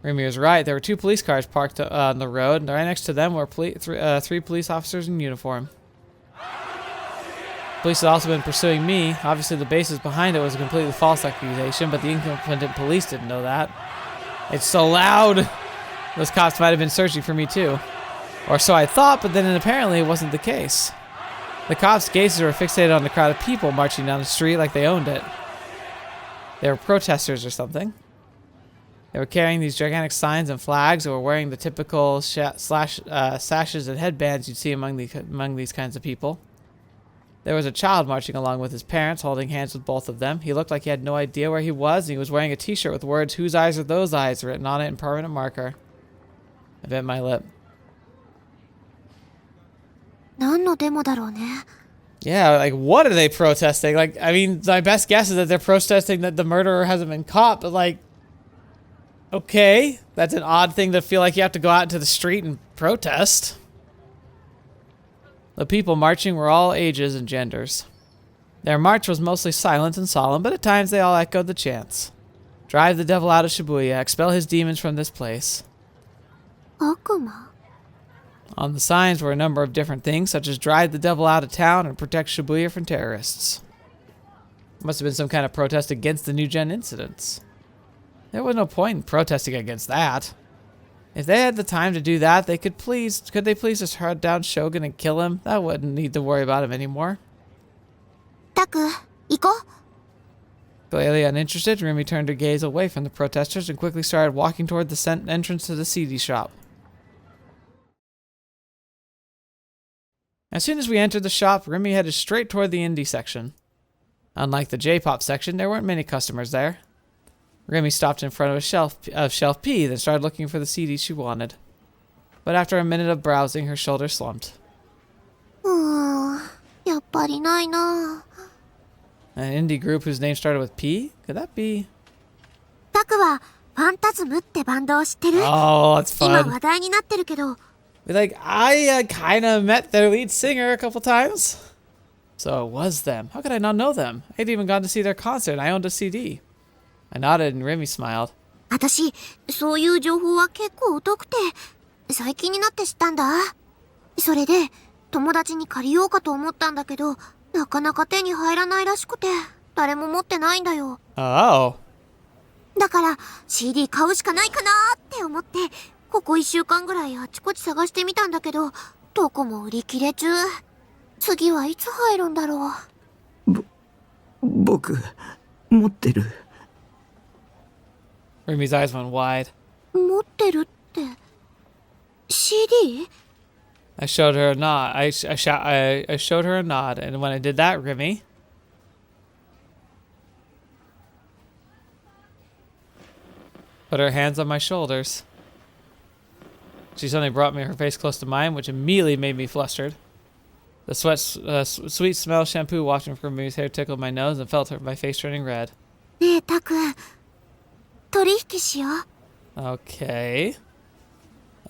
Rimi was right. There were 2 police cars parked on the road, and right next to them were 3 police officers in uniform. Police had also been pursuing me. Obviously, the basis behind it was a completely false accusation, but the incompetent police didn't know that. It's so loud! Those cops might have been searching for me, too. Or so I thought, but then apparently it wasn't the case. The cops' gazes were fixated on the crowd of people marching down the street like they owned it. They were protesters or something. They were carrying these gigantic signs and flags, or were wearing the typical sashes and headbands you'd see among these kinds of people. There was a child marching along with his parents, holding hands with both of them. He looked like he had no idea where he was, and he was wearing a t-shirt with words, "Whose eyes are those eyes?" written on it in permanent marker. I bit my lip. 何のデモだろうね。 Yeah, like, what are they protesting? Like, I mean, my best guess is that they're protesting that the murderer hasn't been caught, but like, okay, that's an odd thing to feel like you have to go out into the street and protest. The people marching were all ages and genders. Their march was mostly silent and solemn, but at times they all echoed the chants. Drive the devil out of Shibuya, expel his demons from this place. 悪魔？ On the signs were a number of different things, such as drive the devil out of town and protect Shibuya from terrorists. Must have been some kind of protest against the NewGen incidents. There was no point in protesting against that. If they had the time to do that, could they please just hunt down Shogun and kill him? That wouldn't need to worry about him anymore. タク、行こう。 Clearly uninterested, Rimi turned her gaze away from the protesters and quickly started walking toward the entrance to the CD shop. As soon as we entered the shop, Rimi headed straight toward the indie section. Unlike the J-pop section, there weren't many customers there. Rimi stopped in front of shelf P, then started looking for the CDs she wanted. But after a minute of browsing, her shoulders slumped. やっぱりないな。 An indie group whose name started with P? Could that be? タクはファンタズムってバンドを知ってる？ Oh, that's 今 fun. 話題になってるけど。 Like, I kind of met their lead singer a couple times. So it was them. How could I not know them? I'd even gone to see their concert and I owned a CD. I nodded and Rimi smiled. 私、そういう情報は結構疎くて、最近になって知ったんだ。それで、友達に借りようかと思ったんだけど、なかなか手に入らないらしくて、誰も持ってないんだよ。Oh. だから CD 買うしかないかなーって思って、ここ1週間ぐらいあちこち探してみたんだけど、どこも売り切れ中。次はいつ入るんだろう。僕、持ってる。Rimi's eyes went wide. 持ってるって CD? I showed her a nod. I showed her a nod, and when I did that, Rimi put her hands on my shoulders. She suddenly brought me her face close to mine, which immediately made me flustered. The sweet smell of shampoo wafting from Rimi's hair tickled my nose and felt my face turning red. ねえ、タク、取引しよう。 Okay.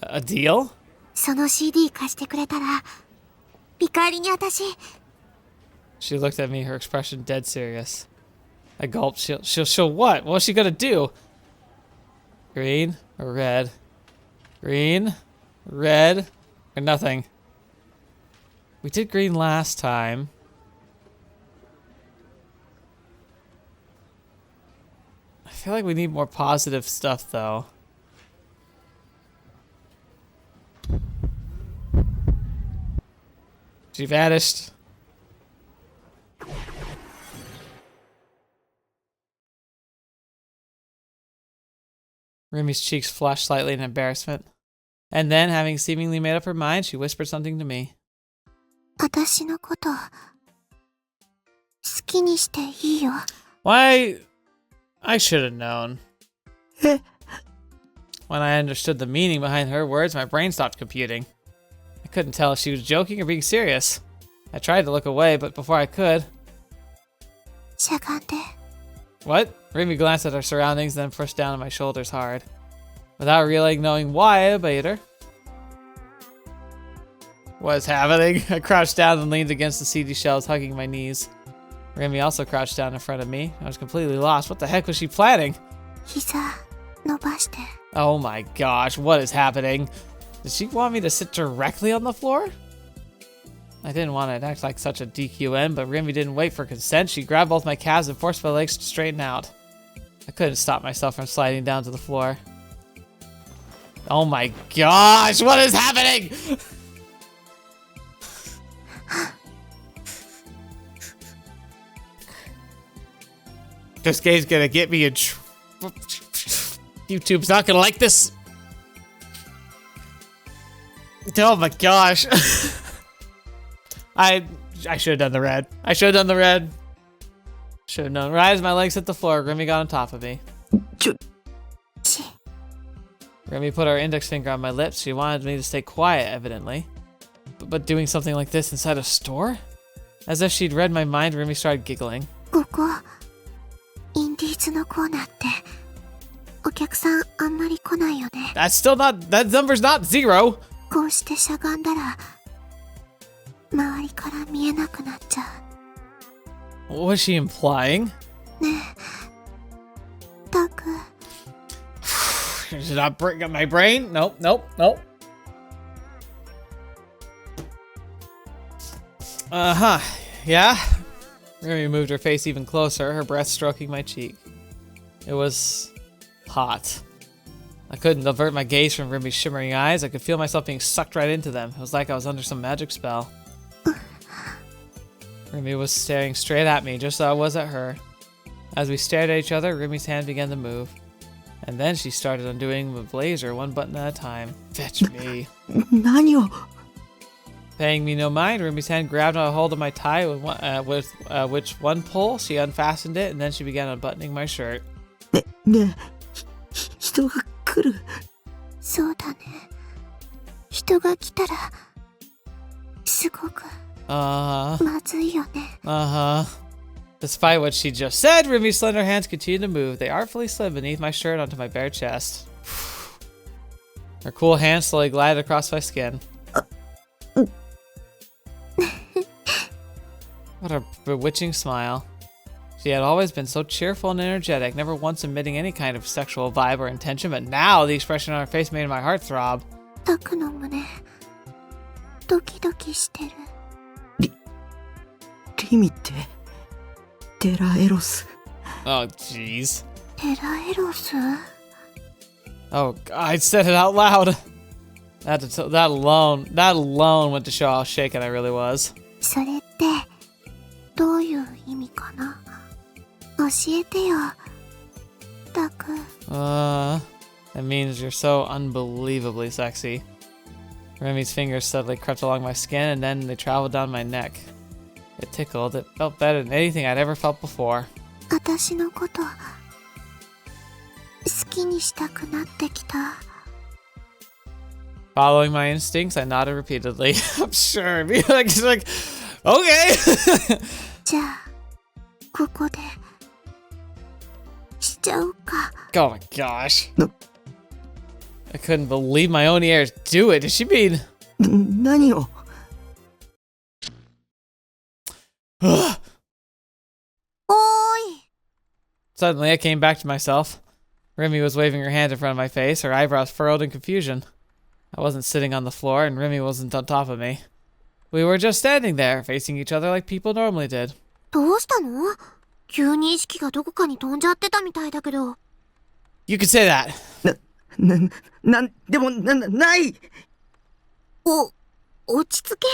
A deal? その CD 貸してくれたら、見返りに私。 She looked at me, her expression dead serious. I gulped. She'll what? What's she gonna do? Green or red? Green, red, or nothing. We did green last time. I feel like we need more positive stuff, though. She vanished. Rimi's cheeks flushed slightly in embarrassment. And then, having seemingly made up her mind, she whispered something to me. 私のこと、好きにしていいよ。 Why? I should have known. え When I understood the meaning behind her words, my brain stopped computing. I couldn't tell if she was joking or being serious. I tried to look away, but before I could... しゃがんで。 What? Rimi glanced at her surroundings, then pushed down on my shoulders hard. Without really knowing why, I obeyed her. What's happening? I crouched down and leaned against the CD shelves, hugging my knees. Rimi also crouched down in front of me. I was completely lost. What the heck was she planning? 膝伸ばして。 Oh my gosh, what is happening? Did she want me to sit directly on the floor? I didn't want to act like such a DQN, but Rimi didn't wait for consent. She grabbed both my calves and forced my legs to straighten out. I couldn't stop myself from sliding down to the floor. Oh my gosh, what is happening? This game's gonna get me in YouTube's not gonna like this. Oh my gosh. I should have done the red. I should have done the red. Should have known. Right as my legs hit the floor, Rimi got on top of me. Rimi put her index finger on my lips. She wanted me to stay quiet, evidently. But doing something like this inside a store? As if she'd read my mind, Rimi started giggling. ここ、インディーズのコーナーって、お客さんあんまり来ないよね。That's still not, that number's not 0. こうしてしゃがんだら、周りから見えなくなっちゃう。 What was she implying? ねえ、タク。 Did not break up my brain? Nope, nope, nope. Uh-huh. Yeah? Rimi moved her face even closer, her breath stroking my cheek. It was hot. I couldn't avert my gaze from Rimi's shimmering eyes. I could feel myself being sucked right into them. It was like I was under some magic spell. Rimi was staring straight at me, just as I was at her. As we stared at each other, Rimi's hand began to move. And then she started undoing the blazer one button at a time. Fetch me. 何を Paying me no mind, Rimi's hand grabbed a hold of my tie with which one pull, she unfastened it, and then she began unbuttoning my shirt. ねえ、人が来る。そうだね。人が来たら、すごく、まずいよね。 Despite what she just said, Rimi's slender hands continued to move. They artfully slid beneath my shirt onto my bare chest. Her cool hands slowly glided across my skin. What a bewitching smile. She had always been so cheerful and energetic, never once emitting any kind of sexual vibe or intention, but now the expression on her face made my heart throb. タクの胸、ドキドキしてる。リミって、テラエロス。Oh, jeez. テラエロス？ Oh, I said it out loud. That alone went to show how shaken I really was. それって、どういう意味かな？教えてよ、タク。That means you're so unbelievably sexy. Remi's fingers suddenly crept along my skin and then they traveled down my neck. It tickled. It felt better than anything I'd ever felt before. 私のこと、好きにしたくなってきた。Following my instincts, I nodded repeatedly. I'm sure. like, okay. じゃあ、ここで、しちゃうか。Oh my gosh. No. I couldn't believe my own ears. Do it. Did she mean? 何を？おーい。 Suddenly, I came back to myself. Rimi was waving her hand in front of my face, her eyebrows furrowed in confusion. I wasn't sitting on the floor, and Rimi wasn't on top of me. We were just standing there, facing each other like people normally did. どうしたの？急に意識がどこかに飛んじゃってたみたいだけど。You could say that. でも、ない！落ち着け。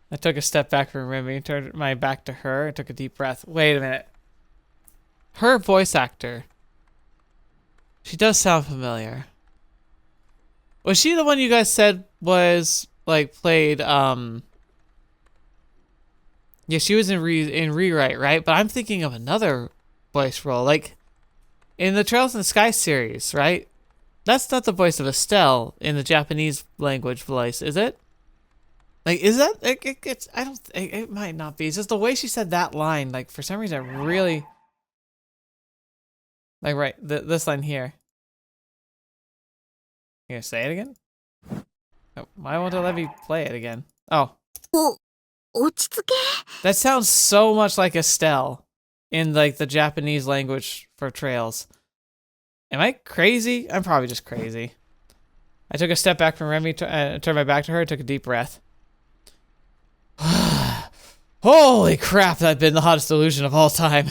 I took a step back from Rimi, turned my back to her, and took a deep breath. Wait a minute. Her voice actor. She does sound familiar. Was she the one you guys said was, like, played, Yeah, she was in Rewrite, right? But I'm thinking of another voice role. Like, in the Trails in the Sky series, right? That's not the voice of Estelle in the Japanese language voice, is it? Like, is that? It might not be. It's just the way she said that line, like, for some reason, I really... Like, right, this line here. You gonna say it again? Oh, why won't it let me play it again? Oh. 落ち着け。 That sounds so much like Estelle in, like, the Japanese language for Trails. Am I crazy? I'm probably just crazy. I took a step back from Remi, turned my back to her, and took a deep breath. Holy crap, that'd been the hottest delusion of all time.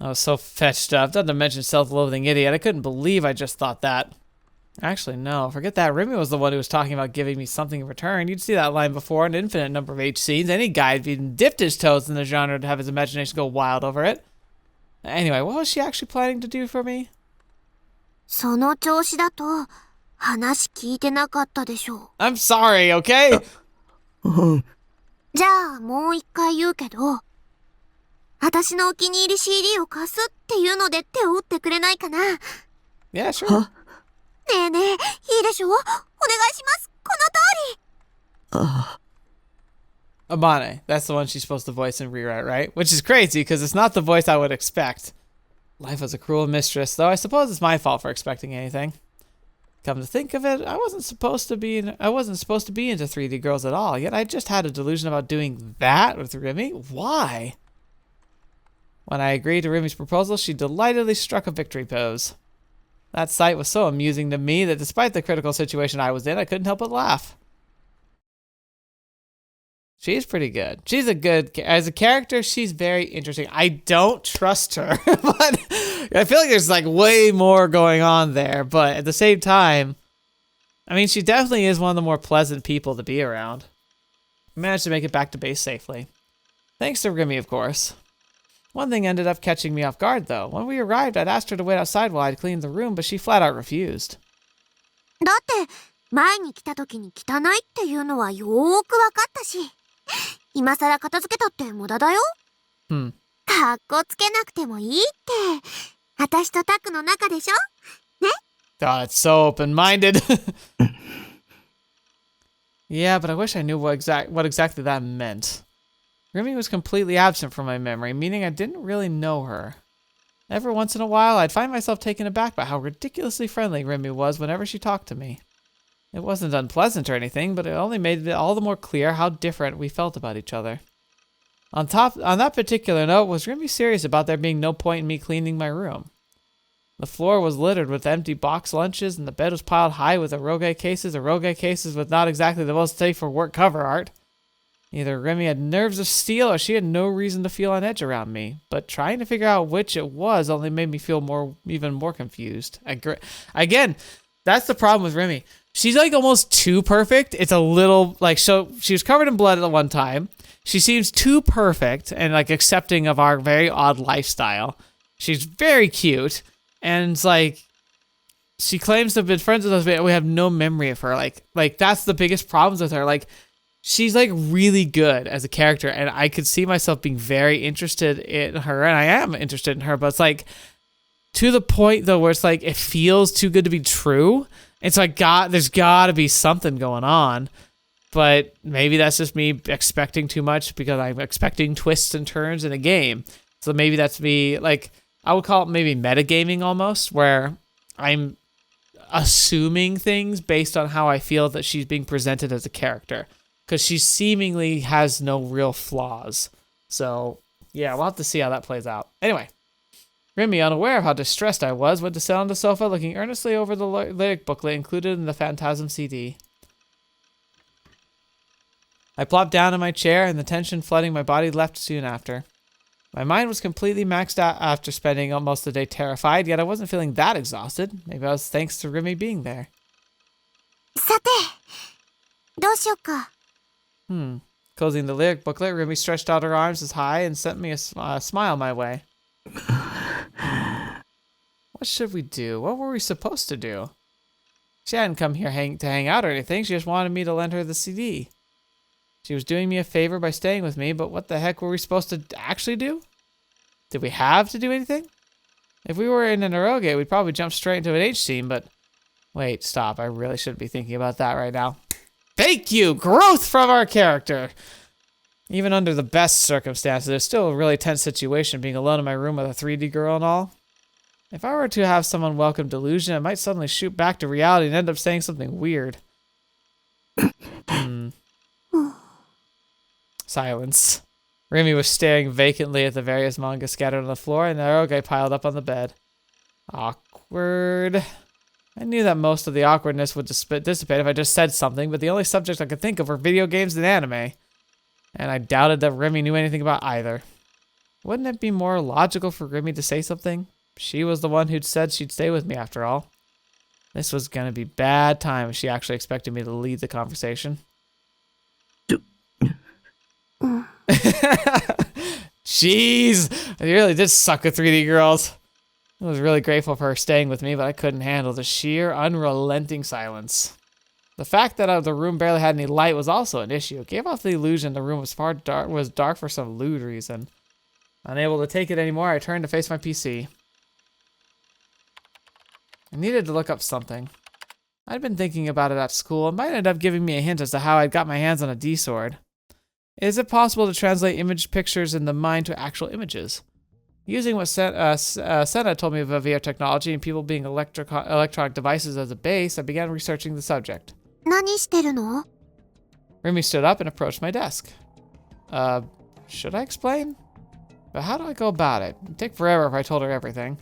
I was so fetched up, not to mention self-loathing idiot. I couldn't believe I just thought that. Actually, no, forget that. Rimi was the one who was talking about giving me something in return. You'd see that line before an infinite number of H scenes. Any guy who'd even dipped his toes in the genre to have his imagination go wild over it. Anyway, what was she actually planning to do for me? その調子だと、話聞いてなかったでしょ。 I'm sorry, okay? じゃあ、もう一回言うけど、私のお気に入り CD を貸すっていうので手を打ってくれないかな。 Yeah, sure. ねえねえ、いいでしょ？お願いします。この通り。Amane, that's the one she's supposed to voice in Rewrite, right? Which is crazy, because it's not the voice I would expect. Life was a cruel mistress, though I suppose it's my fault for expecting anything. Come to think of it, I wasn't supposed to be into 3D girls at all, yet I just had a delusion about doing that with Rimi. Why? When I agreed to Rimi's proposal, she delightedly struck a victory pose. That sight was so amusing to me that despite the critical situation I was in, I couldn't help but laugh. She's pretty good. She's a good... As a character, she's very interesting. I don't trust her, but I feel like there's, like, way more going on there. But at the same time, I mean, she definitely is one of the more pleasant people to be around. I managed to make it back to base safely. Thanks to Rimi, of course. One thing ended up catching me off guard, though. When we arrived, I'd asked her to wait outside while I'd cleaned the room, but she flat out refused. だって、前に来た時に汚いっていうのはよーくわかったし。今更片付けたって無駄だよ。かっこつけなくてもいいって。私とタクの中でしょ？ね？ Oh, it's so open-minded. Yeah, but I wish I knew what exactly that meant. Rimi was completely absent from my memory, meaning I didn't really know her. Every once in a while, I'd find myself taken aback by how ridiculously friendly Rimi was whenever she talked to me. It wasn't unpleasant or anything, but it only made it all the more clear how different we felt about each other. On that particular note, was Rimi serious about there being no point in me cleaning my room? The floor was littered with empty box lunches, and the bed was piled high with eroge cases with not exactly the most safe for work cover art. Either Rimi had nerves of steel or she had no reason to feel on edge around me, but trying to figure out which it was only made me feel even more confused. Again, that's the problem with Rimi. She's like almost too perfect. It's a little like, so she was covered in blood at one time. She seems too perfect and like accepting of our very odd lifestyle. She's very cute. And it's like, she claims to have been friends with us, but we have no memory of her. Like that's the biggest problems with her. Like, she's like really good as a character, and I could see myself being very interested in her, and I am interested in her, but it's like to the point though where it's like it feels too good to be true. It's like there's gotta be something going on, but maybe that's just me expecting too much because I'm expecting twists and turns in a game. So maybe that's me, like, I would call it maybe metagaming almost, where I'm assuming things based on how I feel that she's being presented as a character, because she seemingly has no real flaws. So yeah, we'll have to see how that plays out. Anyway, Rimi, unaware of how distressed I was, went to sit on the sofa looking earnestly over the lyric booklet included in the Phantasm CD. I plopped down in my chair, and the tension flooding my body left soon after. My mind was completely maxed out after spending almost the day terrified, yet I wasn't feeling that exhausted. Maybe I was thanks to Rimi being there. さて、どうしよっか。 Closing the lyric booklet, Rimi stretched out her arms as high and sent me a smile my way. What should we do? What were we supposed to do? She hadn't come here to hang out or anything. She just wanted me to lend her the CD. She was doing me a favor by staying with me, but what the heck were we supposed to actually do? Did we have to do anything? If we were in an eroge, we'd probably jump straight into an H scene, but... Wait, stop. I really shouldn't be thinking about that right now. Thank you! Growth from our character! Even under the best circumstances, it's still a really tense situation being alone in my room with a 3D girl and all. If I were to have someone welcome delusion, I might suddenly shoot back to reality and end up saying something weird. Silence. Rimi was staring vacantly at the various manga scattered on the floor, and the eroge piled up on the bed. Awkward. I knew that most of the awkwardness would dissipate if I just said something, but the only subjects I could think of were video games and anime. And I doubted that Rimi knew anything about either. Wouldn't it be more logical for Rimi to say something? She was the one who'd said she'd stay with me after all. This was gonna be bad time if she actually expected me to lead the conversation. Jeez, I really did suck with 3D girls. I was really grateful for her staying with me, but I couldn't handle the sheer, unrelenting silence. The fact that the room barely had any light was also an issue. It gave off the illusion the room was dark for some lewd reason. Unable to take it anymore, I turned to face my PC. I needed to look up something. I'd been thinking about it at school. It might end up giving me a hint as to how I'd got my hands on a D-sword. Is it possible to translate image pictures in the mind to actual images? Using what Senna told me of VR technology and people being electronic devices as a base, I began researching the subject. 何してるの? Rimi stood up and approached my desk. Should I explain? But how do I go about it? It'd take forever if I told her everything.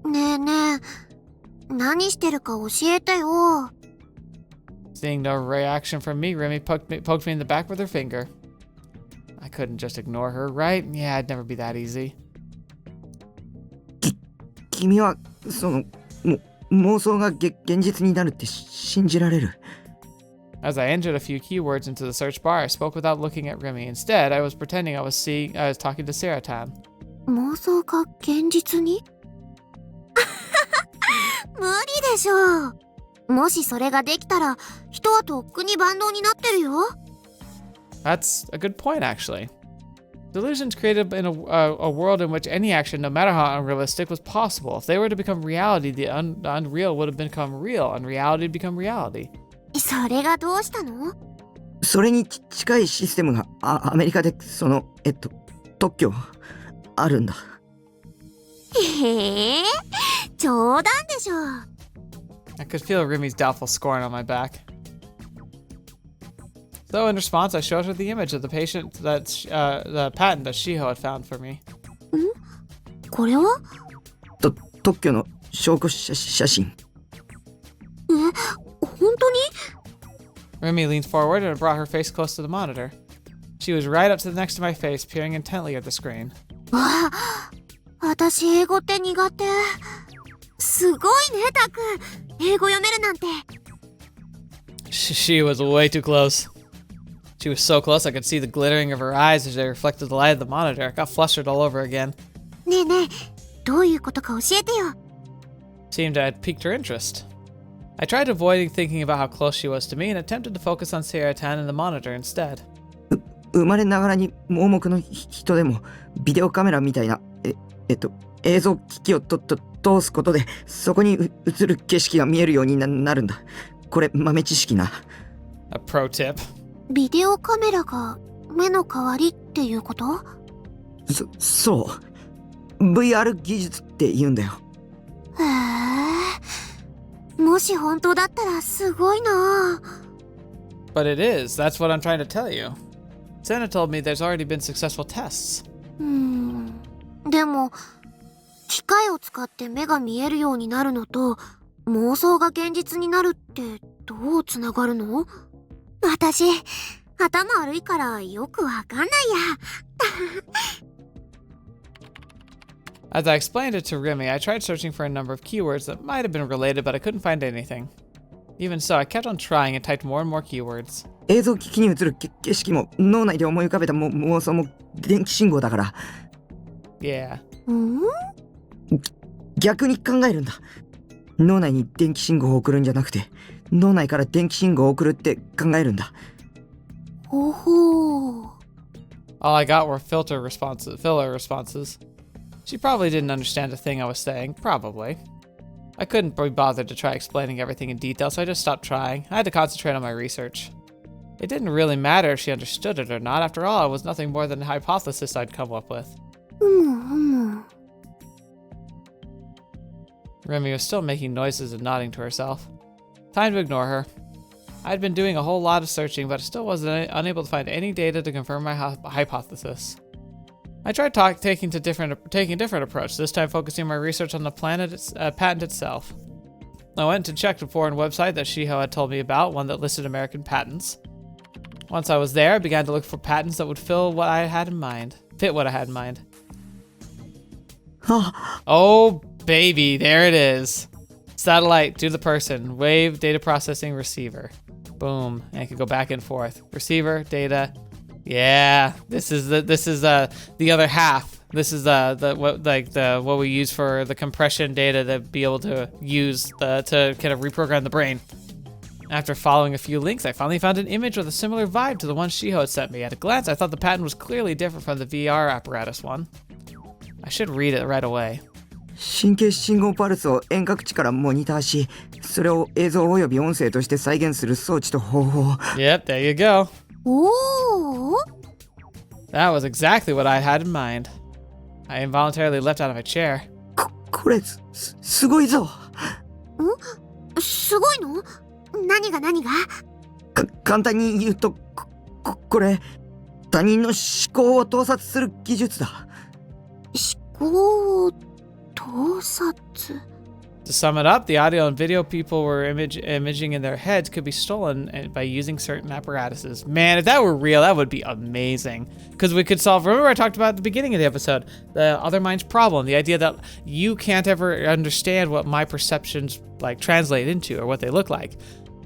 ねえねえ、何してるか教えてよ。 Seeing no reaction from me, Rimi poked me in the back with her finger. I couldn't just ignore her, right? Yeah, I'd never be that easy. 君はその妄想が現実になるって信じられる? As I entered a few keywords into the search bar, I spoke without looking at Rimi. Instead, I was pretending I was talking to Saratan. 妄想が現実に? 無理でしょう。もしそれができたら、人はとっくに万能になってるよ。 That's a good point, actually. Delusions created in a world in which any action, no matter how unrealistic, was possible. If they were to become reality, the unreal would have become real, and reality would become reality. それがどうしたの? それに近いシステムがアメリカで特許あるんだ。へえ、冗談でしょ。 I could feel Rimi's doubtful scorn on my back. So in response, I showed her the image of the patent that Shiho had found for me. これは?特許の証拠写真。本当に？ Rimi leaned forward and brought her face close to the monitor. She was right up to the next to my face, peering intently at the screen. わあ、私英語って苦手。すごいね、タク。英語読めるなんて。She was way too close. She was so close I could see the glittering of her eyes as they reflected the light of the monitor. I got flustered all over again. ねえねえ、どういうことか教えてよ。Seemed I had piqued her interest. I tried avoiding thinking about how close she was to me and attempted to focus on Seiratan and the monitor instead. 生まれながらに盲目の人でもビデオカメラみたいな映像機器を通すことでそこに映る景色が見えるようになるんだ。これ豆知識な。A pro tip. ビデオカメラが目の代わりっていうこと？そう。VR 技術って言うんだよ。へえ。もし本当だったらすごいな。But it is. That's what I'm trying to tell you. Santa told me there's already been successful tests. でも機械を使って目が見えるようになるのと妄想が現実になるってどうつながるの？私頭悪いからよくわかんないや。As I explained it to Rimi, I tried searching for a number of keywords that might have been related, but I couldn't find anything. Even so, I kept on trying and typed more and more keywords. 映像機器に映る景色も脳内で思い浮かべた妄想も電気信号だから。Yeah. 逆に考えるんだ。脳内に電気信号を送るんじゃなくて、脳内から電気信号を送るって考えるんだ。ほほう。All I got were filler responses. She probably didn't understand a thing I was saying, probably. I couldn't be bothered to try explaining everything in detail, so I just stopped trying. I had to concentrate on my research. It didn't really matter if she understood it or not. After all, it was nothing more than a hypothesis I'd come up with. Rimi was still making noises and nodding to herself. Time to ignore her. I'd been doing a whole lot of searching, but I still wasn't unable to find any data to confirm my hypothesis. I tried taking a different approach, this time focusing my research on the patent itself. I went to check the foreign website that Shiho had told me about, one that listed American patents. Once I was there, I began to look for patents that would fit what I had in mind. Oh, baby, there it is. Satellite to the person, wave, data processing, receiver. Boom, and I could go back and forth. Receiver, data. Yeah, this is the other half. This is what we use for the compression data to be able to use to kind of reprogram the brain. After following a few links, I finally found an image with a similar vibe to the one Shiho had sent me. At a glance, I thought the patent was clearly different from the VR apparatus one. I should read it right away. 神経信号パルスを遠隔地からモニターし、それを映像および音声として再現する装置と方法。Yep, there you go. Oh. That was exactly what I had in mind. I involuntarily leapt out of my chair. これすごいぞ。すごいの？何が？簡単に言うとこれ他人の思考を盗撮する技術だ。思考を盗撮。 To sum it up, the audio and video people were imaging in their heads could be stolen by using certain apparatuses. Man, if that were real, that would be amazing. Because we could solve, remember I talked about at the beginning of the episode, the other mind's problem, the idea that you can't ever understand what my perceptions like translate into or what they look like.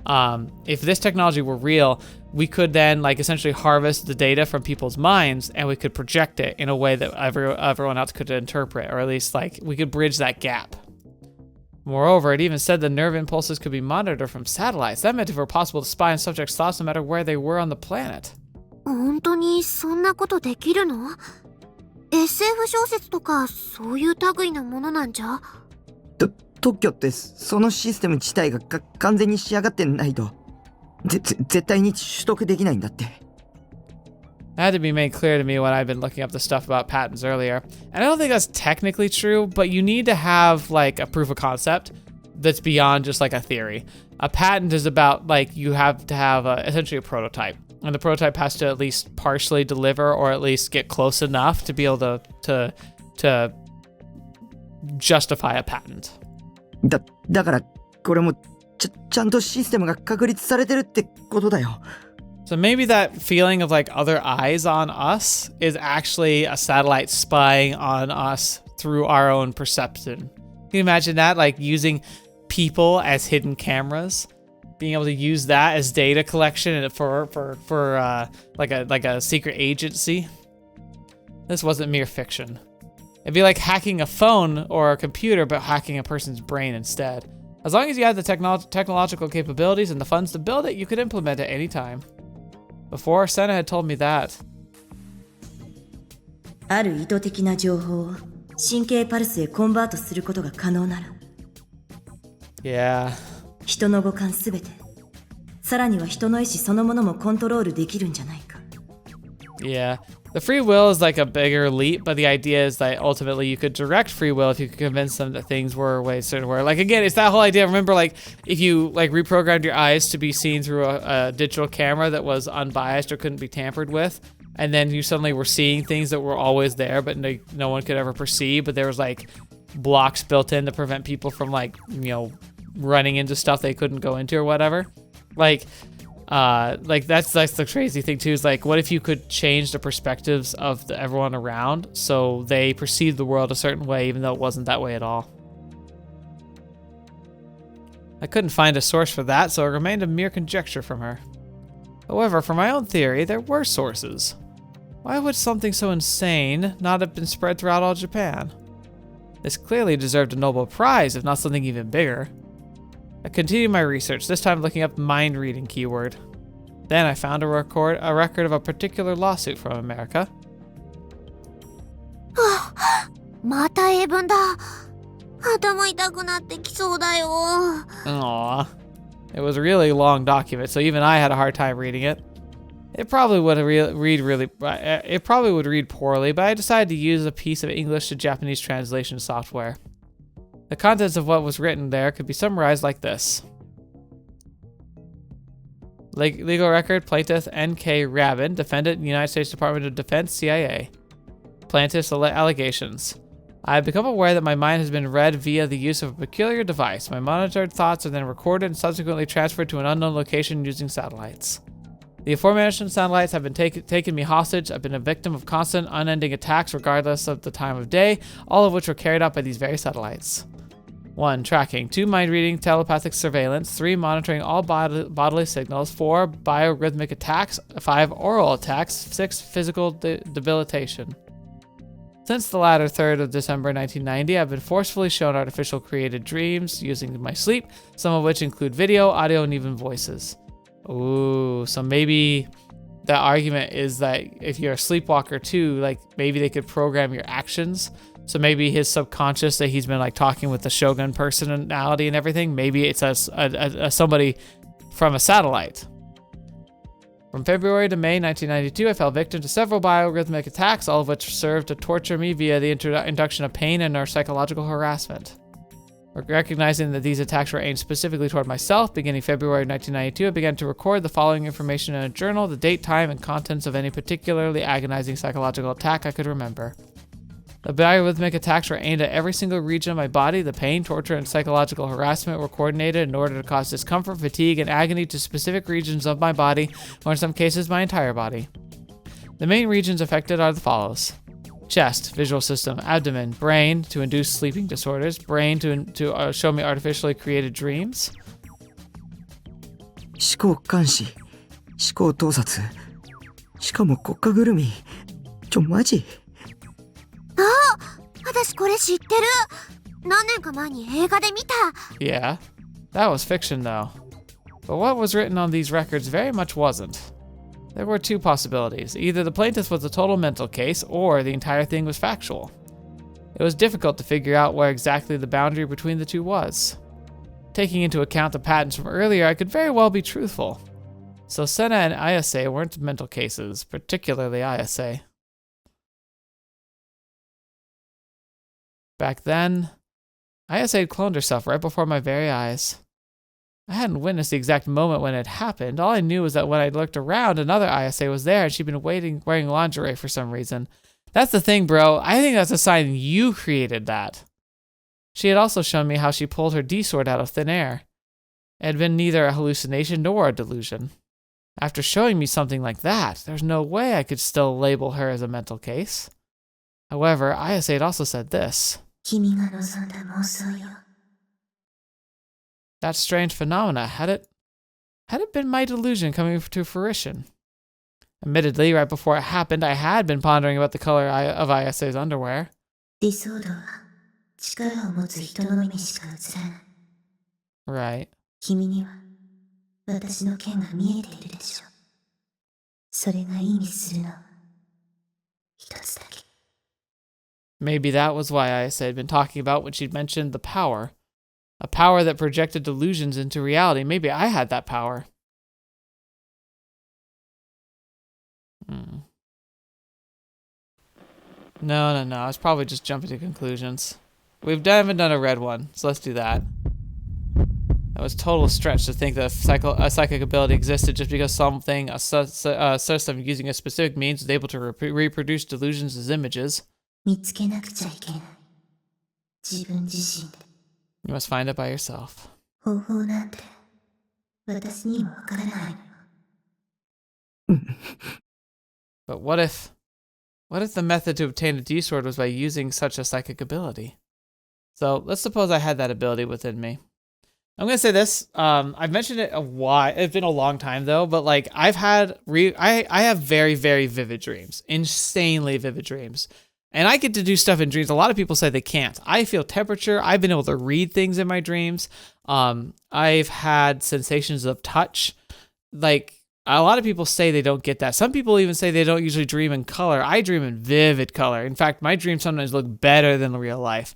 If this technology were real, we could then like essentially harvest the data from people's minds and we could project it in a way that everyone else could interpret, or at least like we could bridge that gap. Moreover, it even said the nerve impulses could be monitored from satellites. That meant it were possible to spy on subjects' thoughts no matter where they were on the planet. 本当にそんなことできるの？ SF 小説とかそういう類のものなんじゃ？特許ってそのシステム自体が完全に仕上がってないと絶対に取得できないんだって。That had to be made clear to me when I'd been looking up the stuff about patents earlier. And I don't think that's technically true, but you need to have like a proof of concept that's beyond just like a theory. A patent is about like you have to have essentially a prototype. And the prototype has to at least partially deliver or at least get close enough to be able to justify a patent. だからこれもちゃんとシステムが確立されてるってことだよ。So maybe that feeling of like other eyes on us is actually a satellite spying on us through our own perception. Can you imagine that? Like using people as hidden cameras, being able to use that as data collection for like a secret agency. This wasn't mere fiction. It'd be like hacking a phone or a computer, but hacking a person's brain instead. As long as you had the technological capabilities and the funds to build it, you could implement it any time. Before, Senna had told me that. ある意図的な情報を神経パルスへコンバートすることが可能なら Yeah. 人の五感すべてさらには人の意志そのものもコントロールできるんじゃないか Yeah. The free will is like a bigger leap, but the idea is that ultimately you could direct free will if you could convince them that things were a way certain were. Like again, it's that whole idea. Remember, like if you like reprogrammed your eyes to be seen through a digital camera that was unbiased or couldn't be tampered with, and then you suddenly were seeing things that were always there, but no one could ever perceive. But there was like blocks built in to prevent people from like running into stuff they couldn't go into or whatever. Like that's the crazy thing too, is like, what if you could change the perspectives of everyone around so they perceive the world a certain way even though it wasn't that way at all? I couldn't find a source for that, so it remained a mere conjecture from her. However, for my own theory, there were sources. Why would something so insane not have been spread throughout all Japan? This clearly deserved a Nobel Prize, if not something even bigger. I continued my research, this time looking up mind reading keyword. Then I found a record of a particular lawsuit from America. また英文だ。頭痛くなってきそうだよ。Aww. It was a really long document, so even I had a hard time reading it. It probably would read poorly, but I decided to use a piece of English to Japanese translation software. The contents of what was written there could be summarized like this. Legal record, plaintiff N.K. Rabin, defendant, United States Department of Defense, CIA. Plaintiff's allegations. I have become aware that my mind has been read via the use of a peculiar device. My monitored thoughts are then recorded and subsequently transferred to an unknown location using satellites. The aforementioned satellites have been taken me hostage. I've been a victim of constant, unending attacks regardless of the time of day, all of which were carried out by these very satellites. 1. Tracking. 2. Mind-reading, telepathic surveillance. 3. Monitoring all bodily signals. 4. Biorhythmic attacks. 5. Oral attacks. 6. Physical debilitation. Since the latter third of December 1990, I've been forcefully shown artificial created dreams using my sleep, some of which include video, audio, and even voices. Ooh, so maybe the argument is that if you're a sleepwalker too, like maybe they could program your actions. So maybe his subconscious that he's been like talking with the Shogun personality and everything, maybe it's somebody from a satellite. From February to May 1992, I fell victim to several biorhythmic attacks, all of which served to torture me via the induction of pain and or psychological harassment. Recognizing that these attacks were aimed specifically toward myself, beginning February 1992, I began to record the following information in a journal, the date, time, and contents of any particularly agonizing psychological attack I could remember. The biorhythmic attacks were aimed at every single region of my body. The pain, torture, and psychological harassment were coordinated in order to cause discomfort, fatigue, and agony to specific regions of my body, or in some cases, my entire body. The main regions affected are the follows. Chest, visual system, abdomen, brain to induce sleeping disorders, brain to show me artificially created dreams. 思考監視、思考盗撮、しかも国家ぐるみ。マジ？私これ知ってる。何年か前に映画で見た。Yeah, that was fiction though. But what was written on these records very much wasn't. There were two possibilities. Either the plaintiff was a total mental case, or the entire thing was factual. It was difficult to figure out where exactly the boundary between the two was. Taking into account the patents from earlier, I could very well be truthful. So Senna and Ayase weren't mental cases, particularly Ayase. Back then, Ayase had cloned herself right before my very eyes. I hadn't witnessed the exact moment when it happened. All I knew was that when I looked around, another Ayase was there and she'd been wearing lingerie for some reason. That's the thing, bro. I think that's a sign you created that. She had also shown me how she pulled her D-sword out of thin air. It had been neither a hallucination nor a delusion. After showing me something like that, there's no way I could still label her as a mental case. However, Ayase had also said this. That strange phenomena, had it been my delusion coming to fruition? Admittedly, right before it happened, I had been pondering about the color of Ayase's underwear. Right. Maybe that was why Ayase had been talking about when she'd mentioned the power. A power that projected delusions into reality. Maybe I had that power. No. I was probably just jumping to conclusions. We haven't done a red one, so let's do that. That was a total stretch to think that a psychic ability existed just because a system using a specific means was able to reproduce delusions as images. You must find it by yourself. But what if the method to obtain a D-sword was by using such a psychic ability? So let's suppose I had that ability within me. I'm gonna say this. I've mentioned it a while. It's been a long time though, but like I have very, very vivid dreams, insanely vivid dreams, and I get to do stuff in dreams. A lot of people say they can't. I feel temperature. I've been able to read things in my dreams. I've had sensations of touch. Like a lot of people say they don't get that. Some people even say they don't usually dream in color. I dream in vivid color. In fact, my dreams sometimes look better than real life.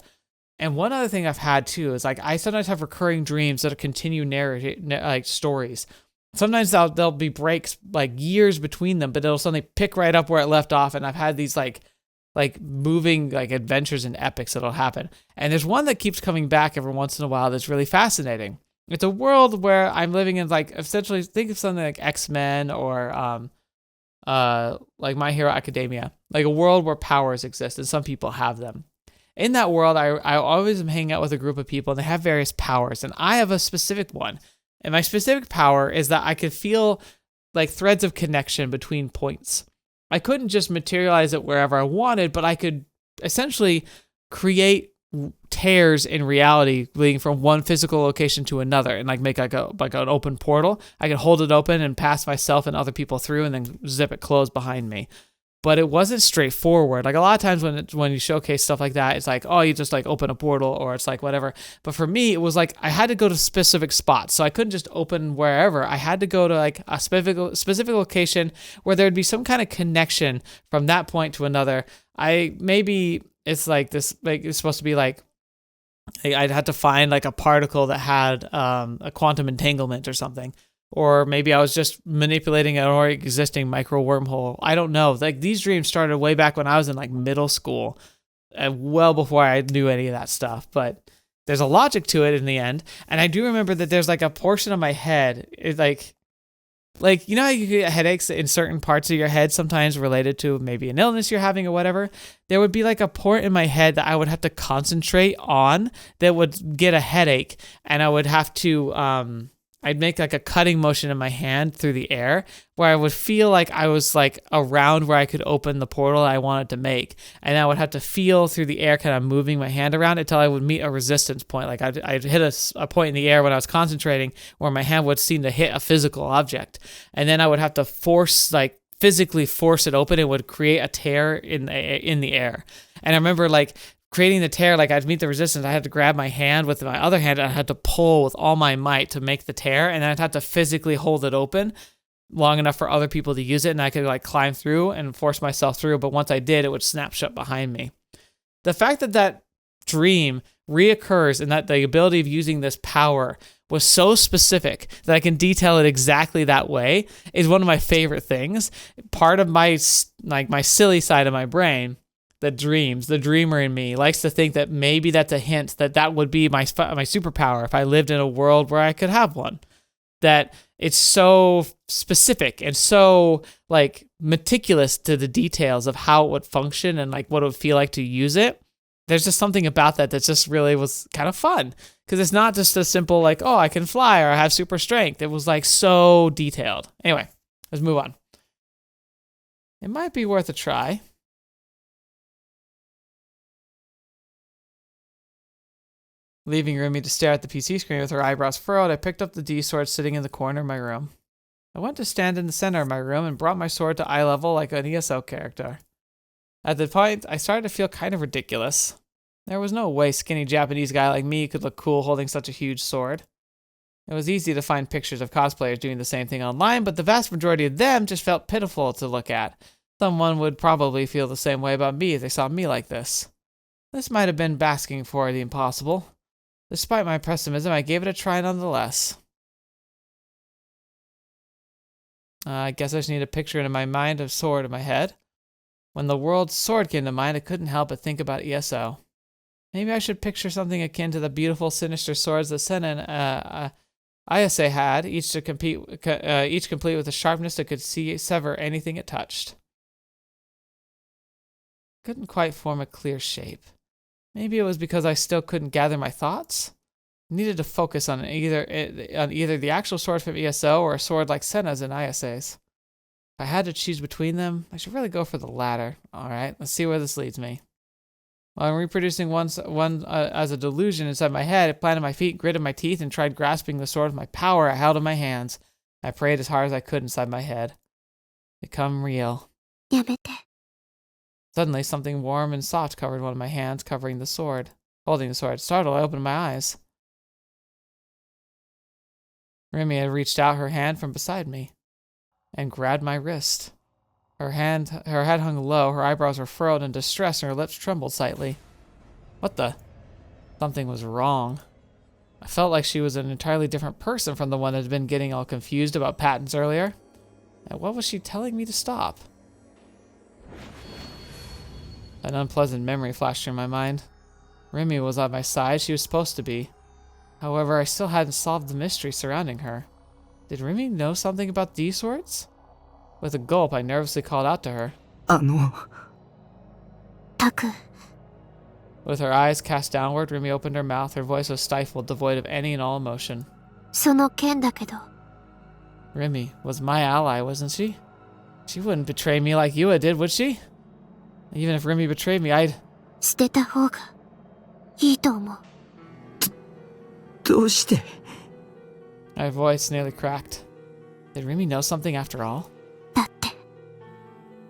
And one other thing I've had too is like I sometimes have recurring dreams that continue like stories. Sometimes there'll be breaks like years between them, but it'll suddenly pick right up where it left off. And I've had these like moving like adventures and epics that'll happen. And there's one that keeps coming back every once in a while that's really fascinating. It's a world where I'm living in like essentially think of something like X-Men or like My Hero Academia, like a world where powers exist and some people have them. In that world, I always am hanging out with a group of people and they have various powers, and I have a specific one. And my specific power is that I could feel like threads of connection between points. I couldn't just materialize it wherever I wanted, but I could essentially create tears in reality leading from one physical location to another and like make like an open portal. I could hold it open and pass myself and other people through and then zip it closed behind me. But it wasn't straightforward. Like a lot of times when you showcase stuff like that, it's like, oh, you just like open a portal or it's like whatever. But for me, it was like I had to go to specific spots. So I couldn't just open wherever. I had to go to like a specific location where there'd be some kind of connection from that point to another. Maybe it's like this, like it's supposed to be like I'd have to find like a particle that had a quantum entanglement or something. Or maybe I was just manipulating an already existing micro wormhole. I don't know. Like these dreams started way back when I was in like middle school, well before I knew any of that stuff. But there's a logic to it in the end. And I do remember that there's like a portion of my head, it's like you know how you get headaches in certain parts of your head sometimes related to maybe an illness you're having or whatever? There would be like a point in my head that I would have to concentrate on that would get a headache, and I would have to I'd make like a cutting motion in my hand through the air where I would feel like I was like around where I could open the portal I wanted to make. And I would have to feel through the air kind of moving my hand around until I would meet a resistance point. Like I'd hit a point in the air when I was concentrating where my hand would seem to hit a physical object. And then I would have to physically force it open. It would create a tear in the air. And I remember like creating the tear, like I'd meet the resistance, I had to grab my hand with my other hand and I had to pull with all my might to make the tear, and then I'd have to physically hold it open long enough for other people to use it, and I could like climb through and force myself through, but once I did, it would snap shut behind me. The fact that dream reoccurs and that the ability of using this power was so specific that I can detail it exactly that way is one of my favorite things. Part of my silly side of my brain, the dreamer in me likes to think that maybe that's a hint that would be my superpower if I lived in a world where I could have one. That it's so specific and so like meticulous to the details of how it would function and like what it would feel like to use it, there's just something about that just really was kind of fun. Because it's not just a simple like, oh, I can fly or I have super strength. It was like so detailed. Anyway, let's move on. It might be worth a try. Leaving Rimi to stare at the PC screen with her eyebrows furrowed, I picked up the D sword sitting in the corner of my room. I went to stand in the center of my room and brought my sword to eye level like an ESO character. At the point, I started to feel kind of ridiculous. There was no way skinny Japanese guy like me could look cool holding such a huge sword. It was easy to find pictures of cosplayers doing the same thing online, but the vast majority of them just felt pitiful to look at. Someone would probably feel the same way about me if they saw me like this. This might have been asking for the impossible. Despite my pessimism, I gave it a try nonetheless. I guess I just need a picture in my mind of sword in my head. When the word sword came to mind, I couldn't help but think about ESO. Maybe I should picture something akin to the beautiful, sinister swords that Sen and Ayase had, each complete with a sharpness that could sever anything it touched. Couldn't quite form a clear shape. Maybe it was because I still couldn't gather my thoughts. I needed to focus on either the actual sword from ESO or a sword like Senna's and Ayase's. If I had to choose between them, I should really go for the latter. Alright, let's see where this leads me. While I'm reproducing one as a delusion inside my head, I planted my feet, gritted my teeth, and tried grasping the sword with my power I held in my hands. I prayed as hard as I could inside my head. Become real. やめて。 Suddenly, something warm and soft covered one of my hands, holding the sword. Startled, I opened my eyes. Rimi had reached out her hand from beside me and grabbed my wrist. Her head hung low, her eyebrows were furrowed in distress, and her lips trembled slightly. What the? Something was wrong. I felt like she was an entirely different person from the one that had been getting all confused about patents earlier. And what was she telling me to stop? An unpleasant memory flashed through my mind. Rimi was on my side, she was supposed to be. However, I still hadn't solved the mystery surrounding her. Did Rimi know something about these swords? With a gulp, I nervously called out to her. タク。 With her eyes cast downward, Rimi opened her mouth. Her voice was stifled, devoid of any and all emotion. その件だけど。 Rimi was my ally, wasn't she? She wouldn't betray me like Yua did, would she? Even if Rimi betrayed me, I'd... 捨てた方がいいと思う。どうして My voice nearly cracked. Did Rimi know something after all? だって。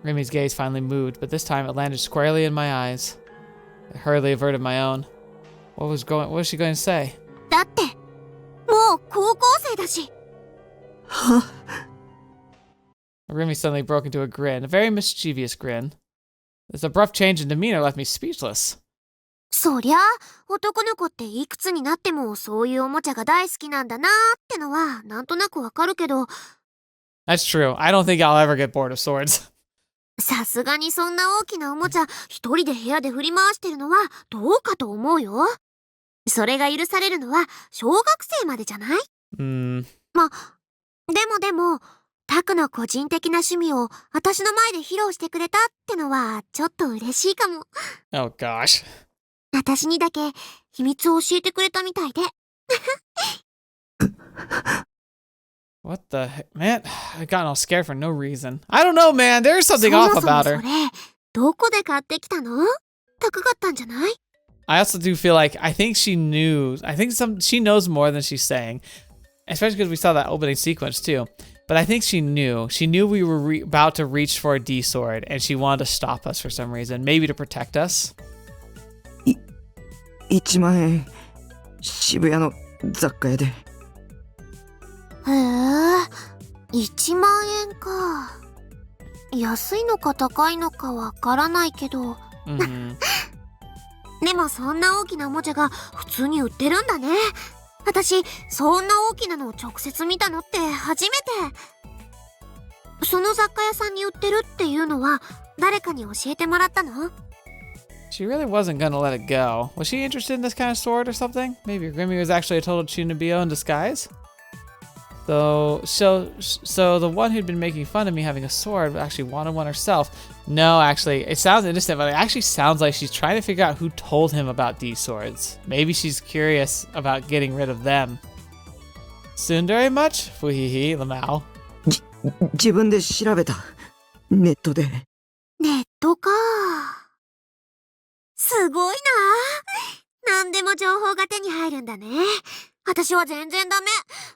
Rimi's gaze finally moved, but this time it landed squarely in my eyes. I hurriedly averted my own. What was she going to say? だって、もう高校生だし。 Rimi suddenly broke into a grin, a very mischievous grin. This abrupt change in demeanor left me speechless. そりゃ、男の子っていくつになってもそういうおもちゃが大好きなんだなーってのはなんとなくわかるけど。 That's true. I don't think I'll ever get bored of swords. さすがにそんな大きなおもちゃ一人で部屋で振り回してるのはどうかと思うよ。それが許されるのは小学生までじゃない？ま、でも、タクの個人的な趣味を私の前で披露してくれたってのはちょっと嬉しいかも。 Oh gosh. 私にだけ秘密を教えてくれたみたいで。What the heck? Man, I got all scared for no reason. I don't know, man. There's something off about her. そもそもそれ、どこで買ってきたの？高かったんじゃない？ I also do feel like I think she knew. I think she knows more than she's saying, especially because we saw that opening sequence too. But I think she knew. She knew we were about to reach for a D sword, and she wanted to stop us for some reason, maybe to protect us. 1万円渋谷の雑貨屋で。へえ、1万円か。安いのか高いのかわからないけど。でもそんな大きなおもちゃが普通に売ってるんだね。私、そんな大きなのを直接見たのって初めて。その雑貨屋さんに売ってるっていうのは誰かに教えてもらったの？ She really wasn't gonna let it go. Was she interested in this kind of sword or something? Maybe Rimi was actually a total Chunibyo in disguise? So the one who'd been making fun of me having a sword actually wanted one herself. No, actually, it sounds innocent, but it actually sounds like she's trying to figure out who told him about these swords. Maybe she's curious about getting rid of them. Tsundere much? Fuhihi, Lamau. 自分で調べた。ネットで。ネットか。すごいな。何でも情報が手に入るんだね。私は全然ダメ。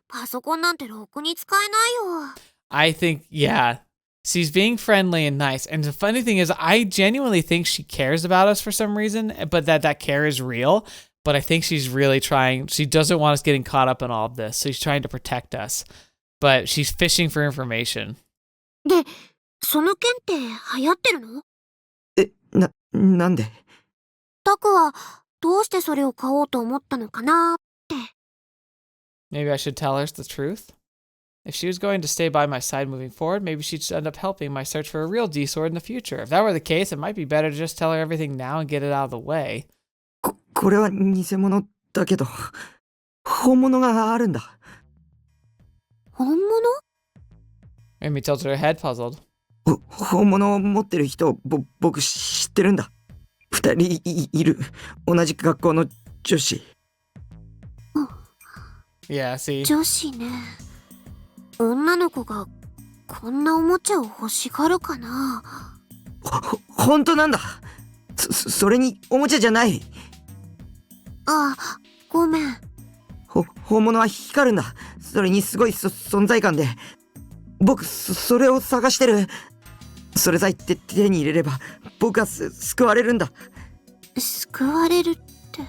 パソコンなんてろくに使えないよ。I think, yeah. She's being friendly and nice. And the funny thing is, I genuinely think she cares about us for some reason, but that care is real. But I think she's really trying. She doesn't want us getting caught up in all of this. So she's trying to protect us. But she's fishing for information. で、その件って流行ってるの？なんで？タクはどうしてそれを買おうと思ったのかなって。Maybe I should tell her the truth? If she was going to stay by my side moving forward, maybe she'd end up helping my search for a real D-sword in the future. If that were the case, it might be better to just tell her everything now and get it out of the way. これは偽物だけど、本物があるんだ。本物？ Rimi tilted her head, puzzled. 本物を持ってる人、僕知ってるんだ。2人いる。同じ学校の女子。Yeah, see? 女子ね。女の子がこんなおもちゃを欲しがるかな。本当なんだ。それにおもちゃじゃない。あ、ごめん。本物は光るんだ。それにすごい存在感で。僕それを探してる。それさえ手に入れれば僕は救われるんだ。救われるって。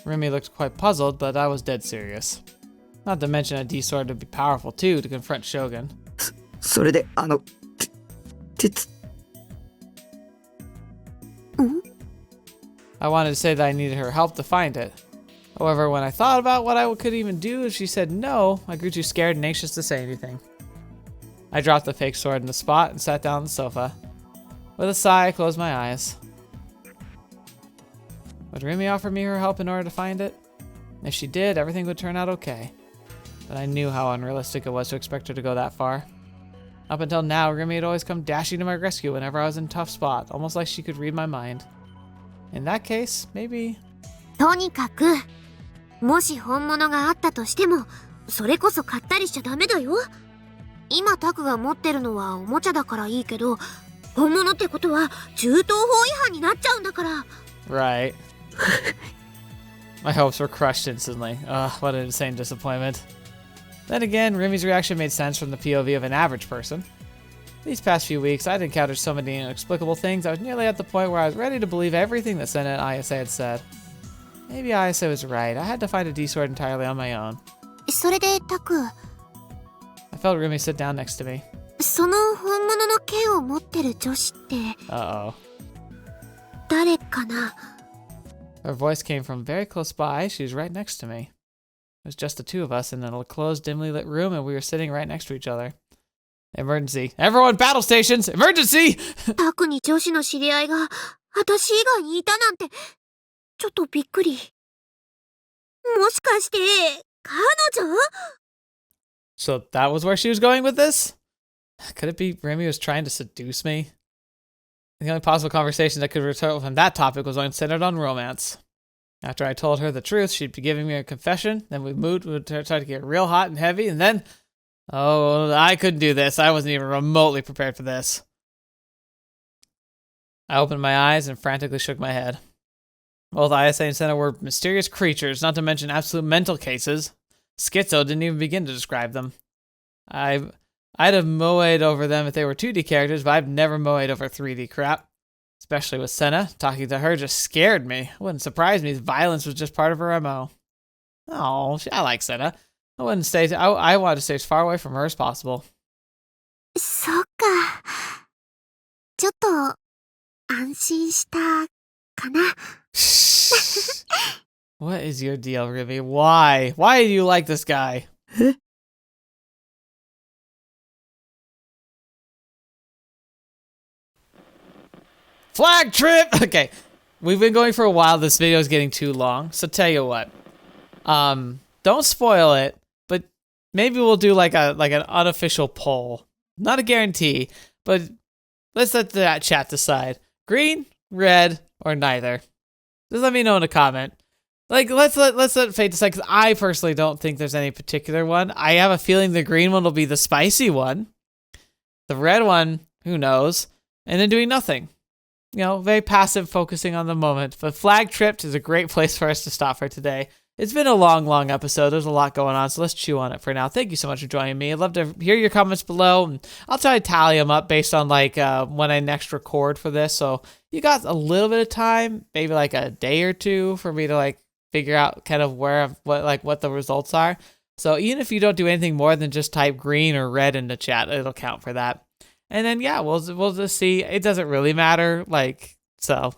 Rimi looked quite puzzled, but I was dead serious. Not to mention a D-sword would be powerful too to confront Shogun. それでI wanted to say that I needed her help to find it. However, when I thought about what I could even do if she said no, I grew too scared and anxious to say anything. I dropped the fake sword in the spot and sat down on the sofa. With a sigh, I closed my eyes. Would Rimi offer me her help in order to find it? If she did, everything would turn out okay. But I knew how unrealistic it was to expect her to go that far. Up until now, Rimi had always come dashing to my rescue whenever I was in a tough spot, almost like she could read my mind. In that case, maybe... とにかく、もし本物があったとしても、それこそ買ったりしちゃダメだよ。今タクが持ってるのはおもちゃだからいいけど、本物ってことは銃刀法違反になっちゃうんだから。Right. My hopes were crushed instantly. Ugh, what an insane disappointment. Then again, Rimi's reaction made sense from the POV of an average person. These past few weeks, I'd encountered so many inexplicable things, I was nearly at the point where I was ready to believe everything that Senna and ISA had said. Maybe ISA was right. I had to find a D-sword entirely on my own. それでタク、 I felt Rimi sit down next to me. その本物の剣を持ってる女子って Uh-oh. 誰かな？ Her voice came from very close by. She was right next to me. It was just the two of us in a closed, dimly lit room, and we were sitting right next to each other. Emergency. Everyone, battle stations! Emergency! タクに女子の知り合いが私以外にいたなんてちょっとびっくり。もしかして彼女？ So that was where she was going with this? Could it be Rimi was trying to seduce me? The only possible conversation that could result from that topic was one centered on romance. After I told her the truth, she'd be giving me a confession, then we would try to get real hot and heavy, and then... Oh, I couldn't do this. I wasn't even remotely prepared for this. I opened my eyes and frantically shook my head. Both ISA and Senna were mysterious creatures, not to mention absolute mental cases. Schizo didn't even begin to describe them. I'd have moe'd over them if they were 2D characters, but I've never moe'd over 3D crap. Especially with Senna. Talking to her just scared me. It wouldn't surprise me if violence was just part of her MO. Oh, I like Senna. I wanted to stay as far away from her as possible. そっか。ちょっと安心したかな。What is your deal, Rimi? Why? Why do you like this guy? Flag trip! Okay, we've been going for a while. This video is getting too long, so tell you what. Don't spoil it, but maybe we'll do like an unofficial poll. Not a guarantee, but let's let that chat decide. Green, red, or neither. Just let me know in a comment. Like, let's let fate decide, because I personally don't think there's any particular one. I have a feeling the green one will be the spicy one. The red one, who knows? And then doing nothing. You know, very passive, focusing on the moment. But flag tripped is a great place for us to stop for today. It's been a long episode. There's a lot going on, so let's chew on it for now. Thank you so much for joining me. I'd love to hear your comments below, and I'll try to tally them up based on like when I next record for this. So you got a little bit of time, maybe like a day or two, for me to like figure out kind of what the results are. So even if you don't do anything more than just type green or red in the chat, it'll count for that. And then yeah, we'll just see. It doesn't really matter. Like, so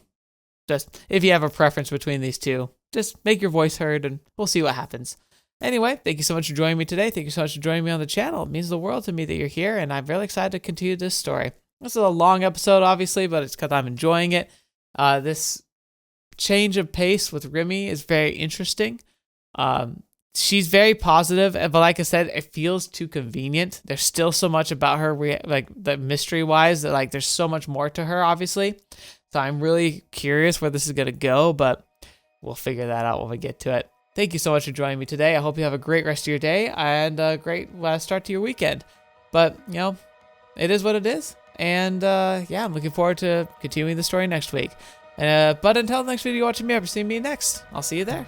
just if you have a preference between these two, just make your voice heard and we'll see what happens. Anyway, thank you so much for joining me today. Thank you so much for joining me on the channel. It means the world to me that you're here, and I'm really excited to continue this story. This is a long episode, obviously, but it's because I'm enjoying it. This change of pace with Rimi is very interesting. She's very positive, but like I said, it feels too convenient. There's still so much about her, like the mystery-wise, that like there's so much more to her, obviously. So I'm really curious where this is gonna go, but we'll figure that out when we get to it. Thank you so much for joining me today. I hope you have a great rest of your day and a great start to your weekend. But, you know, it is what it is. And, yeah, I'm looking forward to continuing the story next week. But until next video, watching me, ever see me next. I'll see you there.